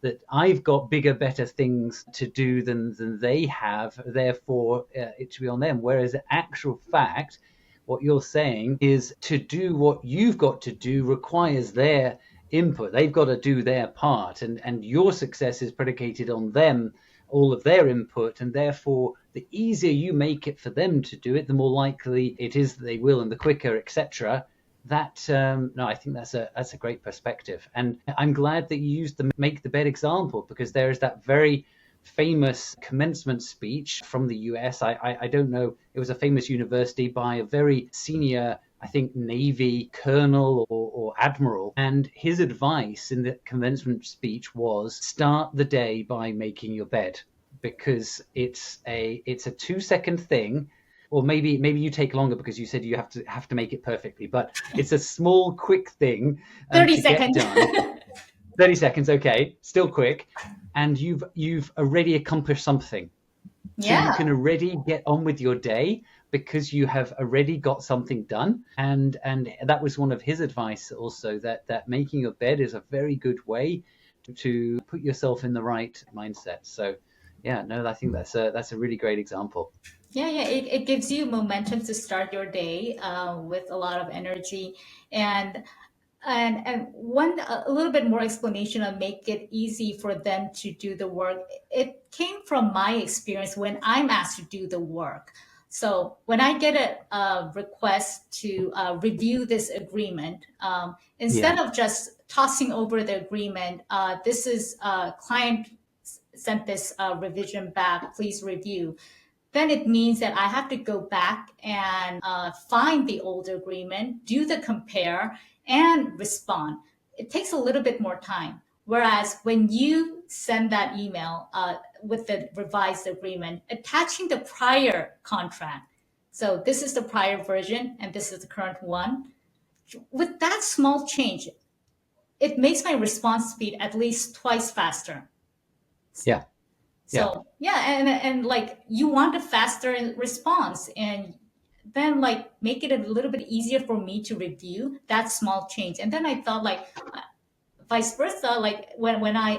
Speaker 2: that I've got bigger, better things to do than they have, therefore it should be on them. Whereas, in actual fact, what you're saying is to do what you've got to do requires their input. They've got to do their part, and your success is predicated on them, all of their input, and therefore the easier you make it for them to do it, the more likely it is that they will, and the quicker, etc. That no, I think that's a great perspective, and I'm glad that you used the make the bed example, because there is that very famous commencement speech from the US. I don't know, it was a famous university by a very senior I think, Navy colonel or admiral. And his advice in the commencement speech was start the day by making your bed, because it's a 2 second thing. Or maybe you take longer because you said you have to make it perfectly, but it's a small, quick thing
Speaker 1: 30
Speaker 2: to get
Speaker 1: seconds.
Speaker 2: done. 30 seconds, okay, still quick, and you've already accomplished something. So you
Speaker 1: Yeah.
Speaker 2: can already get on with your day because you have already got something done. And that was one of his advice also, that making your bed is a very good way to put yourself in the right mindset. So yeah, no, I think that's a really great example.
Speaker 1: Yeah, yeah, it gives you momentum to start your day with a lot of energy. And one a little bit more explanation on make it easy for them to do the work. It came from my experience when I'm asked to do the work. So when I get a request to review this agreement,
Speaker 2: Yeah,
Speaker 1: instead of just tossing over the agreement, this is client sent this revision back, please review, then it means that I have to go back and find the old agreement, do the compare, and respond. It takes a little bit more time. Whereas when you send that email with the revised agreement, attaching the prior contract, so this is the prior version and this is the current one, with that small change, it makes my response speed at least twice faster.
Speaker 2: yeah, yeah.
Speaker 1: So yeah, and like you want a faster response, and then like make it a little bit easier for me to review that small change. And then I thought like vice versa, like when I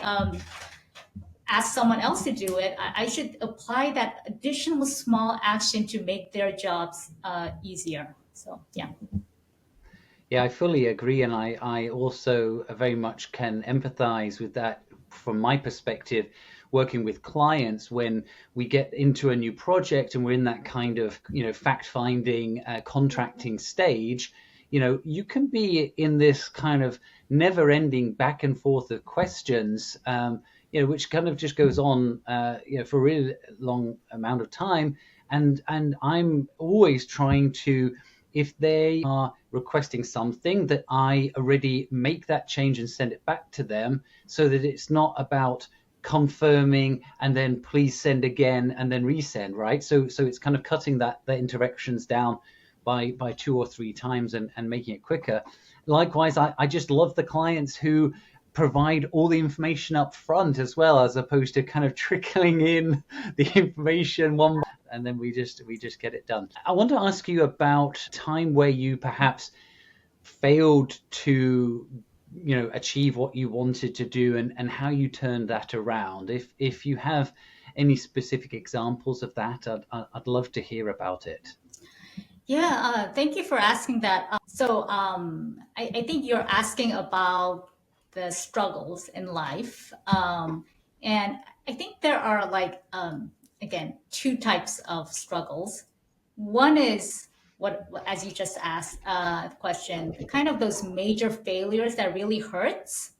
Speaker 1: ask someone else to do it, I should apply that additional small action to make their jobs easier. So yeah.
Speaker 2: Yeah, I fully agree, and I also very much can empathize with that from my perspective, working with clients when we get into a new project and we're in that kind of fact finding, contracting stage. You can be in this kind of never ending back and forth of questions, which kind of just goes on, for a really long amount of time, and I'm always trying to, if they are requesting something, that I already make that change and send it back to them, so that it's not about confirming and then please send again and then resend, right? So it's kind of cutting the interactions down by 2 or 3 times, and making it quicker. Likewise, I just love the clients who provide all the information up front as well, as opposed to kind of trickling in the information one, and then we just get it done. I want to ask you about time where you perhaps failed to achieve what you wanted to do, and how you turned that around. If you have any specific examples of that, I'd love to hear about it.
Speaker 1: Yeah, thank you for asking that. I think you're asking about the struggles in life. And I think there are like, again, two types of struggles. One is as you just asked the question, kind of those major failures that really hurts.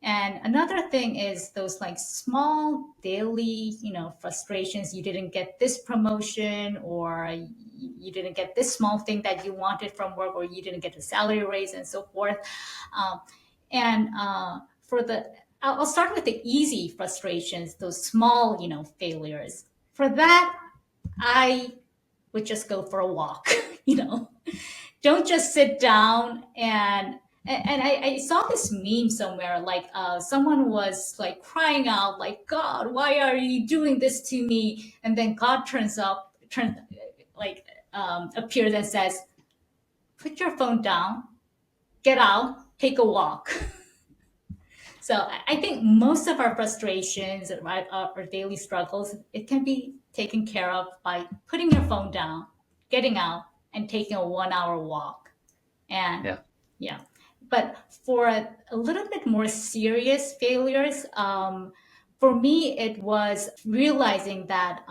Speaker 1: And another thing is those like small daily, frustrations. You didn't get this promotion, or you didn't get this small thing that you wanted from work, or you didn't get a salary raise, and so forth. Um, and for the, I'll start with the easy frustrations, those small, failures. For that, I would just go for a walk. you know, don't just sit down and I saw this meme somewhere, like someone was like crying out like, God, why are you doing this to me? And then God turns like appears and says, put your phone down, get out, take a walk. So I think most of our frustrations, right, our daily struggles, it can be taken care of by putting your phone down, getting out, and taking a 1 hour walk. And
Speaker 2: Yeah,
Speaker 1: yeah, but for a little bit more serious failures, for me, it was realizing that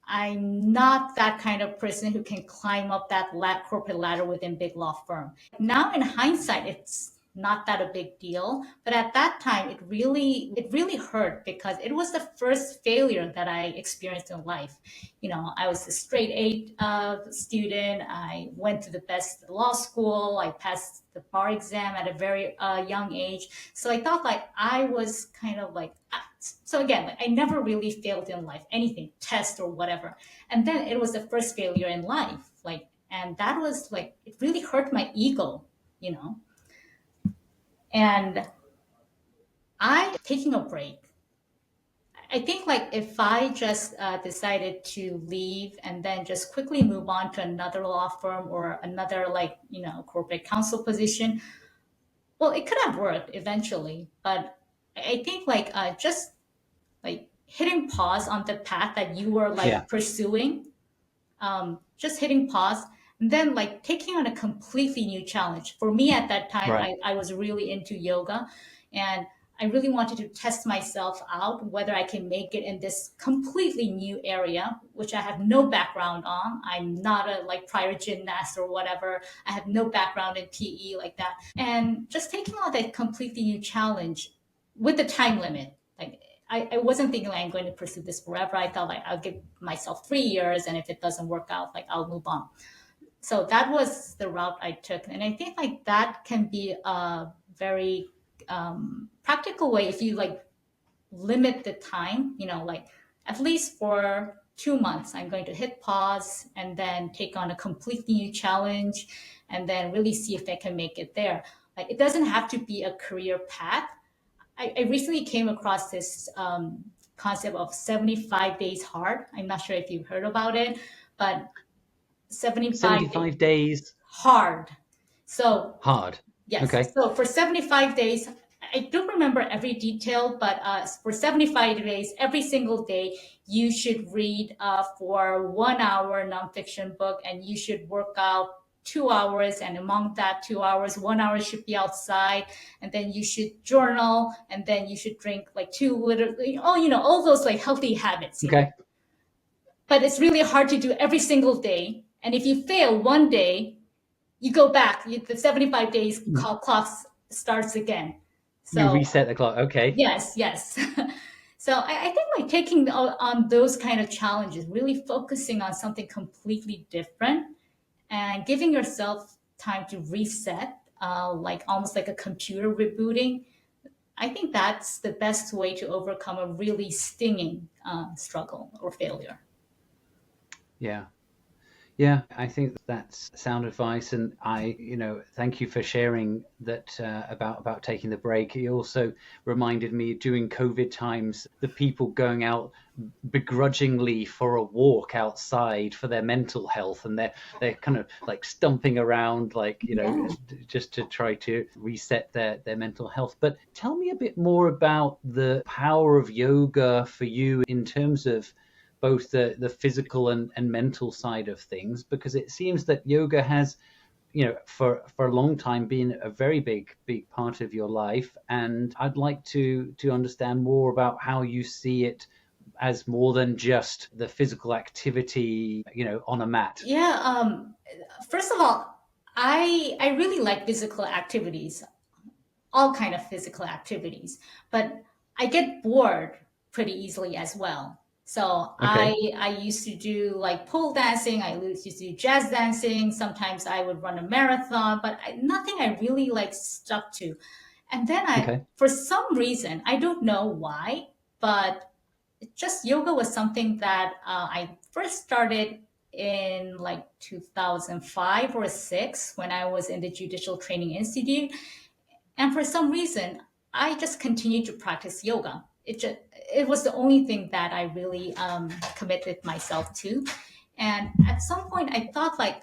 Speaker 1: I'm not that kind of person who can climb up that corporate ladder within big law firm. Now in hindsight, it's not that a big deal. But at that time, it really hurt because it was the first failure that I experienced in life. I was a straight A student. I went to the best law school. I passed the bar exam at a very young age. So I thought like I was kind of like, so again, like I never really failed in life, anything, test or whatever. And then it was the first failure in life. Like, and that was like, it really hurt my ego, you know? And I taking a break. I think like if I just decided to leave and then just quickly move on to another law firm or another like corporate counsel position, well, it could have worked eventually. But I think like just like hitting pause on the path that you were
Speaker 2: Yeah.
Speaker 1: like pursuing, just hitting pause and then like taking on a completely new challenge. For me at that time,
Speaker 2: Right.
Speaker 1: I was really into yoga and I really wanted to test myself out whether I can make it in this completely new area, which I have no background on. I'm not a like prior gymnast or whatever. I have no background in PE like that. And just taking on that completely new challenge with the time limit. Like I wasn't thinking like I'm going to pursue this forever. I thought like I'll give myself 3 years, and if it doesn't work out, like I'll move on. So that was the route I took, and I think like that can be a very practical way if you like limit the time. Like at least for 2 months, I'm going to hit pause and then take on a completely new challenge, and then really see if I can make it there. Like it doesn't have to be a career path. I recently came across this concept of 75 days hard. I'm not sure if you've heard about it, but 75 days
Speaker 2: 75 days
Speaker 1: hard. So,
Speaker 2: hard.
Speaker 1: yes.
Speaker 2: Okay.
Speaker 1: So for 75 days, I don't remember every detail, but for 75 days, every single day, you should read for 1 hour nonfiction book and you should work out 2 hours. And among that 2 hours, 1 hour should be outside. And then you should journal and then you should drink like 2 liters. Oh, all those like healthy habits.
Speaker 2: Okay.
Speaker 1: But it's really hard to do every single day. And if you fail one day, you go back. The 75 days clock starts again.
Speaker 2: You
Speaker 1: So
Speaker 2: reset the clock. Okay.
Speaker 1: yes, yes. So I think like taking on those kind of challenges, really focusing on something completely different, and giving yourself time to reset, like almost like a computer rebooting. I think that's the best way to overcome a really stinging struggle or failure.
Speaker 2: Yeah. Yeah, I think that's sound advice, and thank you for sharing that about taking the break. You also reminded me during COVID times, the people going out begrudgingly for a walk outside for their mental health, and they're kind of like stumping around, like
Speaker 1: Yeah.
Speaker 2: just to try to reset their mental health. But tell me a bit more about the power of yoga for you in terms of both the physical and mental side of things, because it seems that yoga has for a long time been a very big part of your life, and I'd like to understand more about how you see it as more than just the physical activity on a mat.
Speaker 1: Yeah. First of all, I really like physical activities, all kind of physical activities, but I get bored pretty easily as well. So I
Speaker 2: Okay.
Speaker 1: I used to do like pole dancing. I used to do jazz dancing. Sometimes I would run a marathon, but nothing I really like stuck to. And then
Speaker 2: Okay.
Speaker 1: for some reason, I don't know why, but just yoga was something that I first started in like 2005 or 6 when I was in the Judicial Training Institute. And for some reason, I just continued to practice yoga. It was the only thing that I really committed myself to. And at some point, I thought like,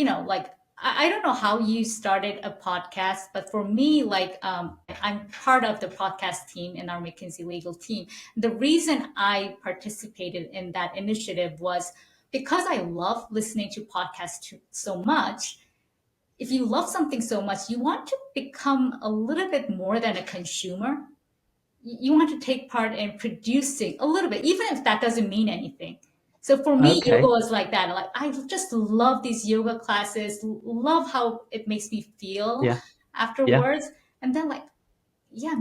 Speaker 1: like I don't know how you started a podcast, but for me, like I'm part of the podcast team in our McKinsey legal team. The reason I participated in that initiative was because I love listening to podcasts so much. If you love something so much, you want to become a little bit more than a consumer. You want to take part in producing a little bit, even if that doesn't mean anything. So for me, yoga
Speaker 2: Okay.
Speaker 1: was like that. Like I just love these yoga classes, love how it makes me feel.
Speaker 2: Yeah. Yeah.
Speaker 1: afterwards. And then like, yeah,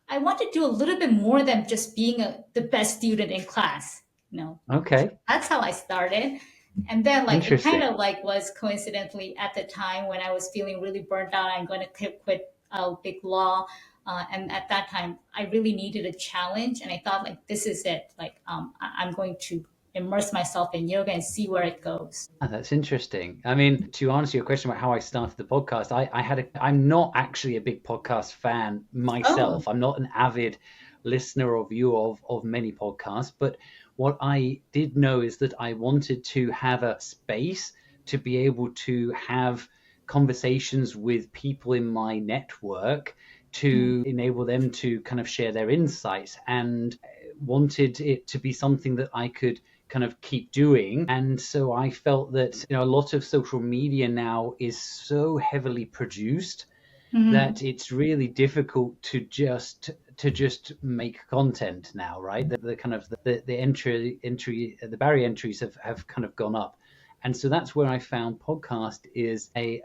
Speaker 1: I want to do a little bit more than just being the best student in class, you know. So
Speaker 2: Okay.
Speaker 1: that's how I started. And then like it kind
Speaker 2: Interesting.
Speaker 1: of like was coincidentally at the time when I was feeling really burnt out. I'm going to quit big law. And at that time, I really needed a challenge. And I thought like, this is it. Like, I'm going to immerse myself in yoga and see where it goes.
Speaker 2: Oh, that's interesting. I mean, to answer your question about how I started the podcast, I'm not actually a big podcast fan
Speaker 1: Oh.
Speaker 2: myself. I'm not an avid listener or viewer of many podcasts, but what I did know is that I wanted to have a space to be able to have conversations with people in my network
Speaker 1: Mm.
Speaker 2: to enable them to kind of share their insights, and wanted it to be something that I could kind of keep doing. And so I felt that, a lot of social media now is so heavily produced that
Speaker 1: Mhm.
Speaker 2: it's really difficult to just make content now, right? The kind of the barrier entries have kind of gone up. And so that's where I found podcast is a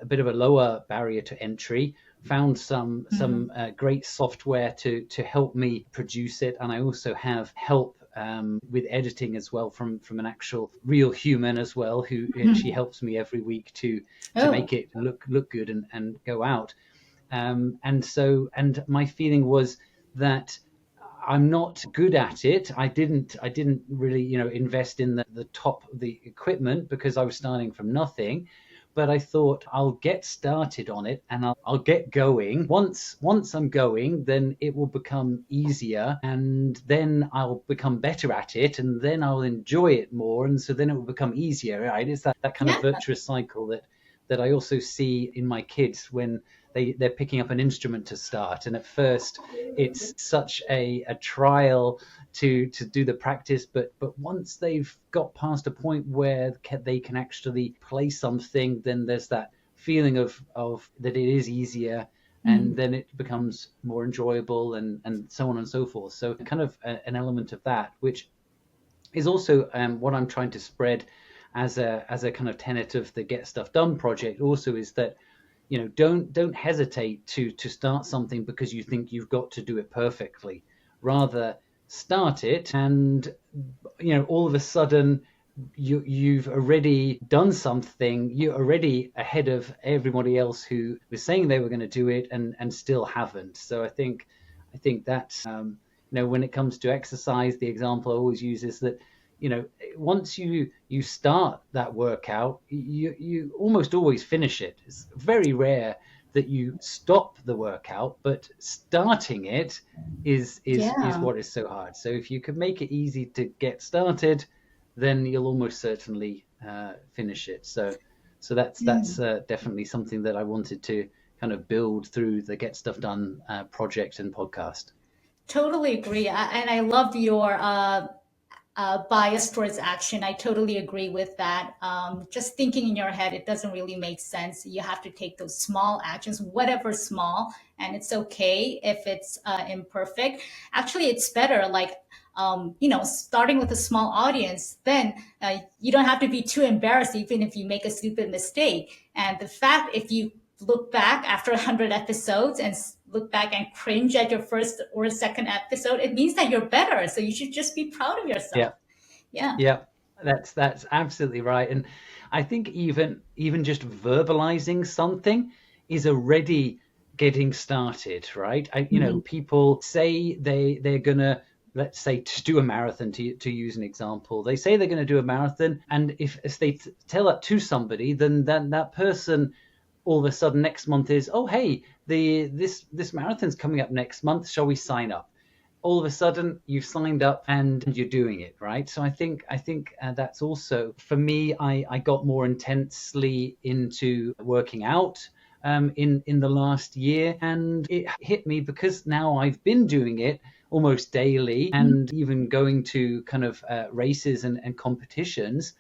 Speaker 2: bit of a lower barrier to entry. Found some
Speaker 1: Mhm.
Speaker 2: great software to help me produce it, and I also have help with editing as well from an actual real human as well, who she
Speaker 1: Mhm.
Speaker 2: helps me every week to
Speaker 1: Oh.
Speaker 2: make it look good and go out. And my feeling was that I'm not good at it. I didn't really, invest in the top of the equipment because I was starting from nothing. But I thought I'll get started on it, and I'll get going. Once I'm going, then it will become easier, and then I'll become better at it, and then I'll enjoy it more, and so then it will become easier, right? It's that kind of
Speaker 1: Yeah.
Speaker 2: virtuous cycle that I also see in my kids when they're picking up an instrument to start. And at first, it's such a trial to do the practice, but once they've got past a point where they can actually play something, then there's that feeling of that it is easier, and
Speaker 1: Mhm.
Speaker 2: then it becomes more enjoyable, and so on and so forth. So kind of an element of that, which is also what I'm trying to spread as a kind of tenet of the Get Stuff Done project. Also, is that don't hesitate to start something because you think you've got to do it perfectly. Rather, start it, and all of a sudden you've already done something. You're already ahead of everybody else who was saying they were going to do it and still haven't. So I think that's when it comes to exercise, the example I always use is that once you start that workout, you almost always finish it. It's very rare that you stop the workout, but starting it is
Speaker 1: Yeah.
Speaker 2: what is so hard. So if you could make it easy to get started, then you'll almost certainly finish it. So that's
Speaker 1: Yeah.
Speaker 2: definitely something that I wanted to kind of build through the Get Stuff Done project and podcast.
Speaker 1: Totally agree. And I love your bias towards action. I totally agree with that. Just thinking in your head, it doesn't really make sense. You have to take those small actions, whatever small, and it's okay if it's imperfect. Actually, it's better. Like, starting with a small audience, then you don't have to be too embarrassed, even if you make a stupid mistake. And the fact, if you look back after 100 episodes and look back and cringe at your first or second episode, it means that you're better. So you should just be proud of
Speaker 2: Yeah.
Speaker 1: yourself. Yeah.
Speaker 2: Yeah, that's absolutely right. And I think even just verbalizing something is already getting started, right?
Speaker 1: Mhm.
Speaker 2: People say they're gonna, let's say, to do a marathon, to use an example. They say they're going to do a marathon, and if they tell that to somebody, then that person all of a sudden next month is, oh hey, this marathon's coming up next month, shall we sign up? All of a sudden you've signed up and you're doing it, right? So I think that's also for me. I got more intensely into working out in the last year, and it hit me because now I've been doing it almost daily, and even going to kind of races and competitions.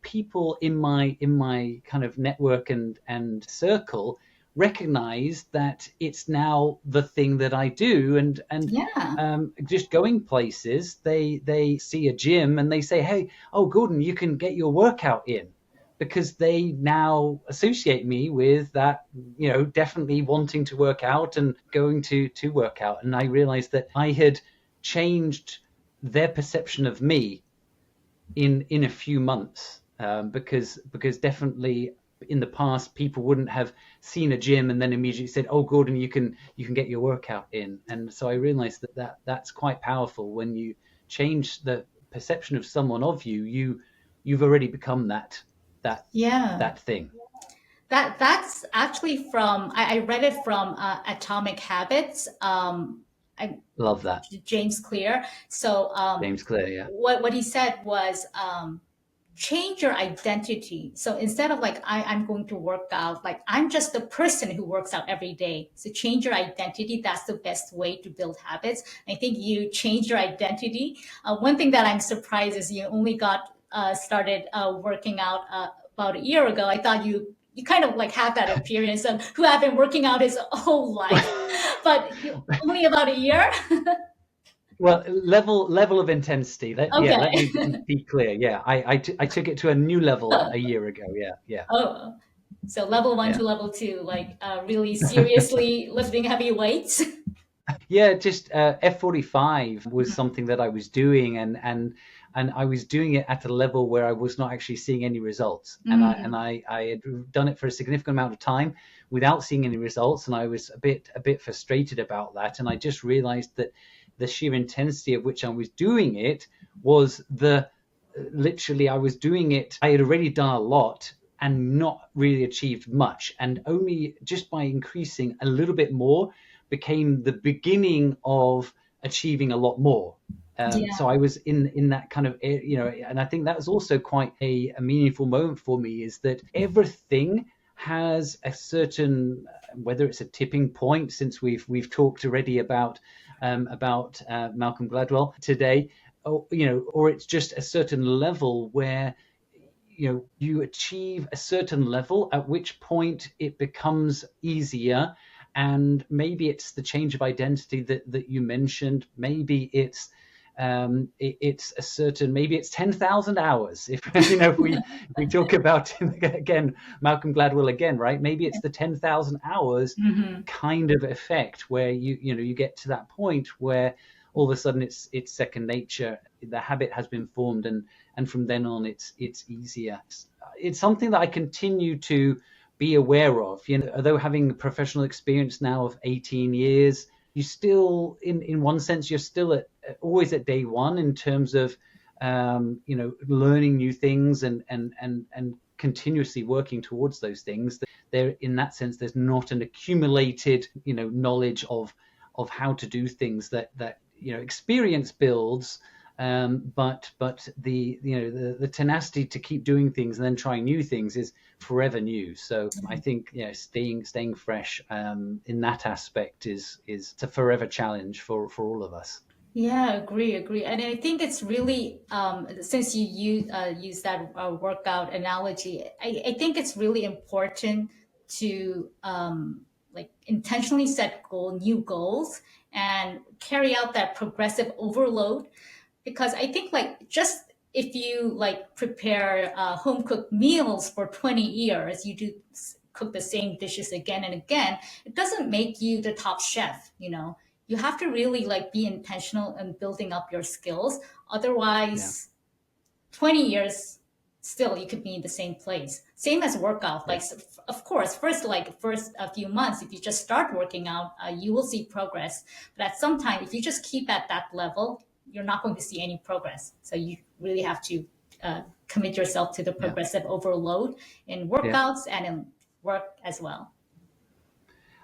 Speaker 2: People in my kind of network and circle recognize that it's now the thing that I do, and
Speaker 1: Yeah.
Speaker 2: just going places, they see a gym and they say, hey, oh Gordon, you can get your workout in. because they now associate me with that, definitely wanting to work out and going to work out. And I realized that I had changed their perception of me in a few months, because definitely in the past people wouldn't have seen a gym and then immediately said, "Oh, Gordon, you can get your workout in." And so I realized that's quite powerful. When you change the perception of someone of you've already become that
Speaker 1: Yeah.
Speaker 2: that thing.
Speaker 1: That's actually from I read it from Atomic Habits. I,
Speaker 2: Love that.
Speaker 1: James Clear. So
Speaker 2: James Clear. Yeah.
Speaker 1: what he said was change your identity. So instead of like I'm going to work out, like I'm just the person who works out every day. So change your identity. That's the best way to build habits. I think you change your identity. One thing that I'm surprised is you only got started working out about a year ago. I thought you kind of like have that appearance of who have been working out his whole life, but you, only about a year.
Speaker 2: Well, level of intensity. Let me
Speaker 1: Okay.
Speaker 2: be clear. Yeah, I took it to a new level a year ago. Yeah, yeah,
Speaker 1: Oh, so level one
Speaker 2: yeah.
Speaker 1: to level two, like really seriously lifting heavy weights.
Speaker 2: Yeah, just F45 was something that I was doing, and I was doing it at a level where I was not actually seeing any results. And I and
Speaker 1: Mm,
Speaker 2: I had done it for a significant amount of time without seeing any results, and I was a bit frustrated about that. And I just realized that the sheer intensity of which I was doing it was the literally I was doing it. I had already done a lot and not really achieved much, and only just by increasing a little bit more became the beginning of achieving a lot more. So
Speaker 1: yeah,
Speaker 2: I was in that kind of, and I think that was also quite a meaningful moment for me, is that everything has a certain, whether it's a tipping point, since we've talked already about Malcolm Gladwell today, or it's just a certain level where you achieve a certain level, at which point it becomes easier. And maybe it's the change of identity that you mentioned. Maybe it's a certain, maybe it's 10,000 hours. If we talk about again Malcolm Gladwell again, right? Maybe it's the 10,000 hours
Speaker 1: hmm,
Speaker 2: kind of effect, where you get to that point where all of a sudden it's second nature. The habit has been formed, and from then on it's easier. It's something that I continue to be aware of. Although having professional experience now of 18 years, you still, in one sense, you're still always at day one in terms of learning new things and continuously working towards those things. There, in that sense, there's not an accumulated knowledge of how to do things that experience builds. But the tenacity to keep doing things and then trying new things is forever new. So I think staying fresh in that aspect is a forever challenge for all of us.
Speaker 1: yeah, agree. And I think it's really since use that workout analogy, I think it's really important to like intentionally set new goals and carry out that progressive overload, because I think like just if you like prepare home cooked meals for 20 years, you do cook the same dishes again and again, it doesn't make you the top chef, you know. You have to really like be intentional in building up your skills.
Speaker 2: Yeah,
Speaker 1: Otherwise, 20 years still you could be in the same place. Same as workout.
Speaker 2: yeah,
Speaker 1: Like of course, first a few months, if you just start working out, you will see progress. But at some time, if you just keep at that level, you're not going to see any progress. So you really have to commit yourself to the
Speaker 2: yeah,
Speaker 1: progressive overload in
Speaker 2: yeah.
Speaker 1: workouts and in work as well.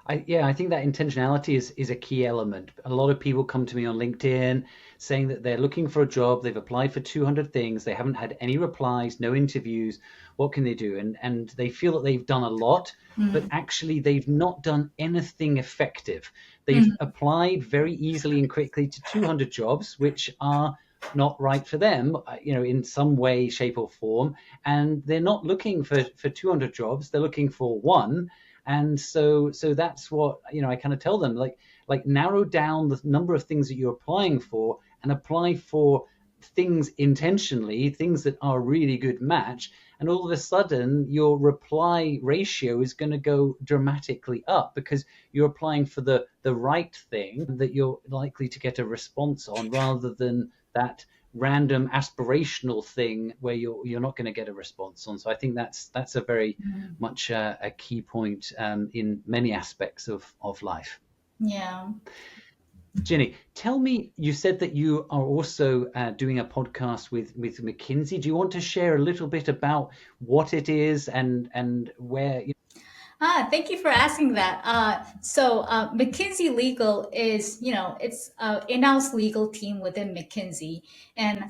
Speaker 2: I think that intentionality is a key element. A lot of people come to me on LinkedIn saying that they're looking for a job, they've applied for 200 things, they haven't had any replies, no interviews. What can they do? And they feel that they've done a lot, but
Speaker 1: Mm,
Speaker 2: actually they've not done anything effective. They've
Speaker 1: mm,
Speaker 2: applied very easily and quickly to 200 jobs, which are not right for them, in some way, shape, or form. And they're not looking for 200 jobs; they're looking for one. And so that's what I kind of tell them, like narrow down the number of things that you're applying for and apply for things intentionally, things that are a really good match, and all of a sudden your reply ratio is going to go dramatically up because you're applying for the right thing that you're likely to get a response on, rather than that random aspirational thing where you're not going to get a response on. So I think that's a very much a key point in many aspects of life.
Speaker 1: Yeah.
Speaker 2: Jinny, tell me, you said that you are also doing a podcast with McKinsey. Do you want to share a little bit about what it is and where?
Speaker 1: Thank you for asking that. McKinsey Legal is, it's an in-house legal team within McKinsey. And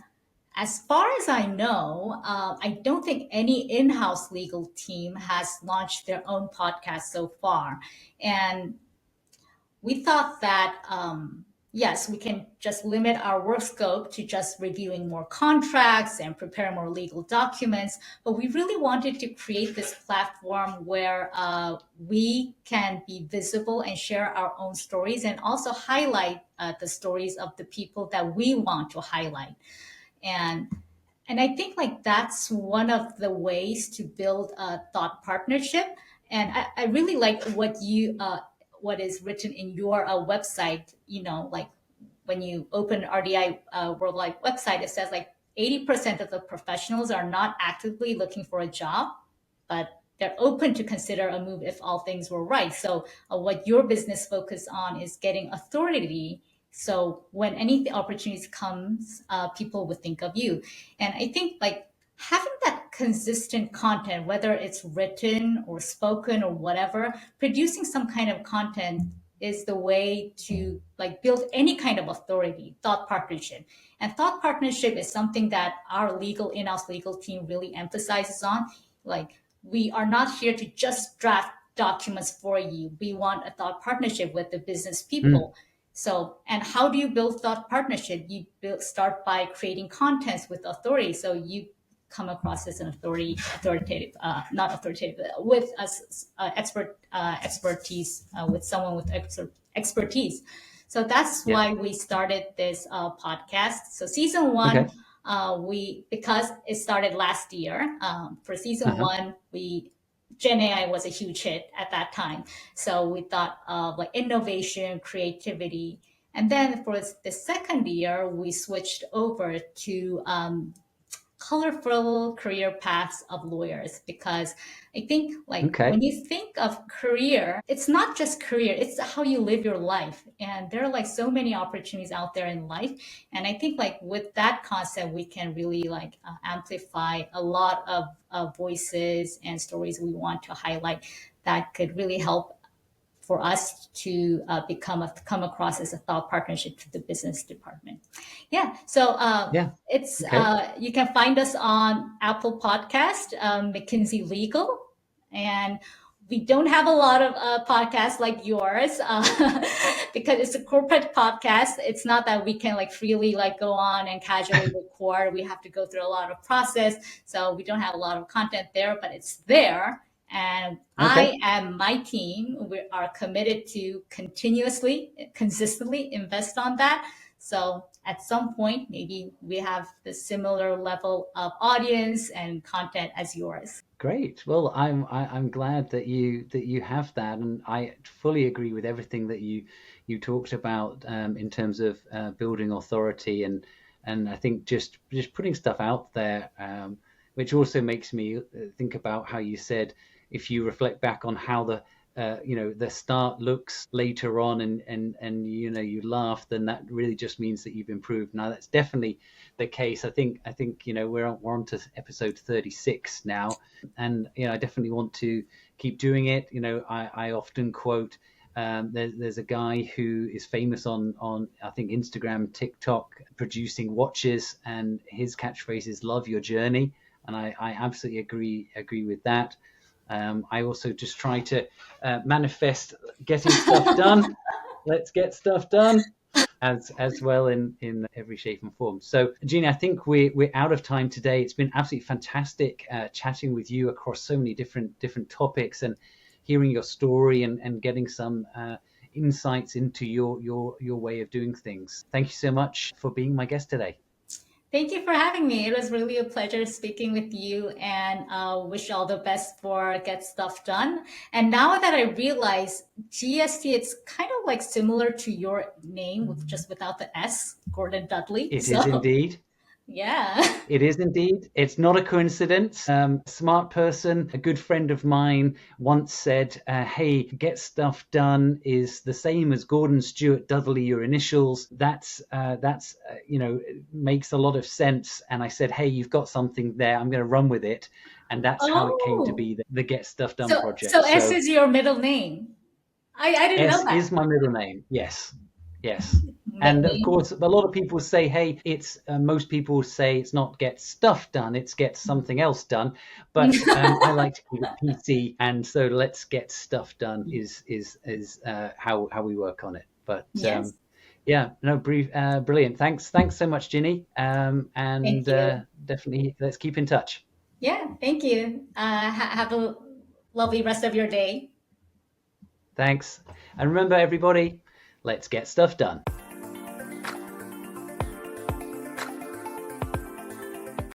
Speaker 1: as far as I know, I don't think any in-house legal team has launched their own podcast so far. And we thought that yes, we can just limit our work scope to just reviewing more contracts and preparing more legal documents, but we really wanted to create this platform where we can be visible and share our own stories, and also highlight the stories of the people that we want to highlight. And and I think like that's one of the ways to build a thought partnership. And I really like what is written in your website. Like when you open RDI Worldwide website, it says like 80% of the professionals are not actively looking for a job, but they're open to consider a move if all things were right. So what your business focus on is getting authority. So when any opportunities comes, people would think of you. And I think like having that consistent content, whether it's written or spoken or whatever, producing some kind of content is the way to like build any kind of authority, thought partnership. And thought partnership is something that our in-house legal team really emphasizes on. Like we are not here to just draft documents for you. We want a thought partnership with the business
Speaker 2: Mm,
Speaker 1: people. So, and how do you build thought partnership? Start by creating contents with authority. So you come across as an authoritative, not authoritative, with us expertise, with someone with expertise. So that's
Speaker 2: yeah.
Speaker 1: why we started this podcast. So season one,
Speaker 2: Okay.
Speaker 1: we because it started last year. For season
Speaker 2: Uh-huh.
Speaker 1: one, we Gen AI was a huge hit at that time. So we thought of like innovation, creativity. And then for the second year, we switched over to colorful career paths of lawyers, because I think like
Speaker 2: Okay.
Speaker 1: when you think of career, it's not just career, it's how you live your life. And there are like so many opportunities out there in life. And I think like with that concept, we can really like amplify a lot of voices and stories we want to highlight that could really help for us to come across as a thought partnership to the business department. Yeah. So
Speaker 2: Yeah.
Speaker 1: it's
Speaker 2: Okay.
Speaker 1: you can find us on Apple Podcast, McKinsey Legal, and we don't have a lot of podcasts like yours because it's a corporate podcast. It's not that we can like freely like go on and casually record. We have to go through a lot of process, so we don't have a lot of content there, but it's there. And
Speaker 2: Okay.
Speaker 1: I and my team, we are committed to consistently invest on that. So at some point, maybe we have the similar level of audience and content as yours.
Speaker 2: Great. Well, I'm glad that you have that, and I fully agree with everything that you talked about in terms of building authority, and I think just putting stuff out there, which also makes me think about how you said, if you reflect back on how the start looks later on, and you laugh, then that really just means that you've improved. Now that's definitely the case. I think we're on to episode 36 now, and I definitely want to keep doing it. I often quote, there's a guy who is famous on I think Instagram, TikTok, producing watches, and his catchphrase is "Love your journey," and I absolutely agree with that. I also just try to manifest getting stuff done. Let's get stuff done as well in every shape and form. So, Gina, I think we're out of time today. It's been absolutely fantastic chatting with you across so many different topics, and hearing your story and getting some insights into your way of doing things. Thank you so much for being my guest today.
Speaker 1: Thank you for having me. It was really a pleasure speaking with you, and wish you all the best for Get Stuff Done. And now that I realize GST, it's kind of like similar to your name with just without the S, Gordon Dudley.
Speaker 2: It is
Speaker 1: So
Speaker 2: indeed.
Speaker 1: yeah.
Speaker 2: It is indeed. It's not a coincidence. A smart person, a good friend of mine, once said, "Hey, Get Stuff Done is the same as Gordon Stewart Dudley, your initials. Makes a lot of sense." And I said, "Hey, you've got something there. I'm going to run with it." And that's how it came to
Speaker 1: Oh,
Speaker 2: be the Get Stuff Done
Speaker 1: so
Speaker 2: project.
Speaker 1: S
Speaker 2: So
Speaker 1: is your middle name. I didn't know
Speaker 2: S
Speaker 1: that.
Speaker 2: is my middle name. Yes, yes. And of
Speaker 1: Nickname.
Speaker 2: course, a lot of people say, "Hey, it's." Most people say it's not get stuff done; it's get something else done. But I like to keep it PC, and so let's get stuff done is how we work on it. But
Speaker 1: Yes.
Speaker 2: yeah, no, brilliant. Thanks so much, Jinny. And
Speaker 1: Thank you.
Speaker 2: definitely let's keep in touch.
Speaker 1: Yeah, thank you. Have a lovely rest of your day.
Speaker 2: Thanks, and remember, everybody, let's get stuff done.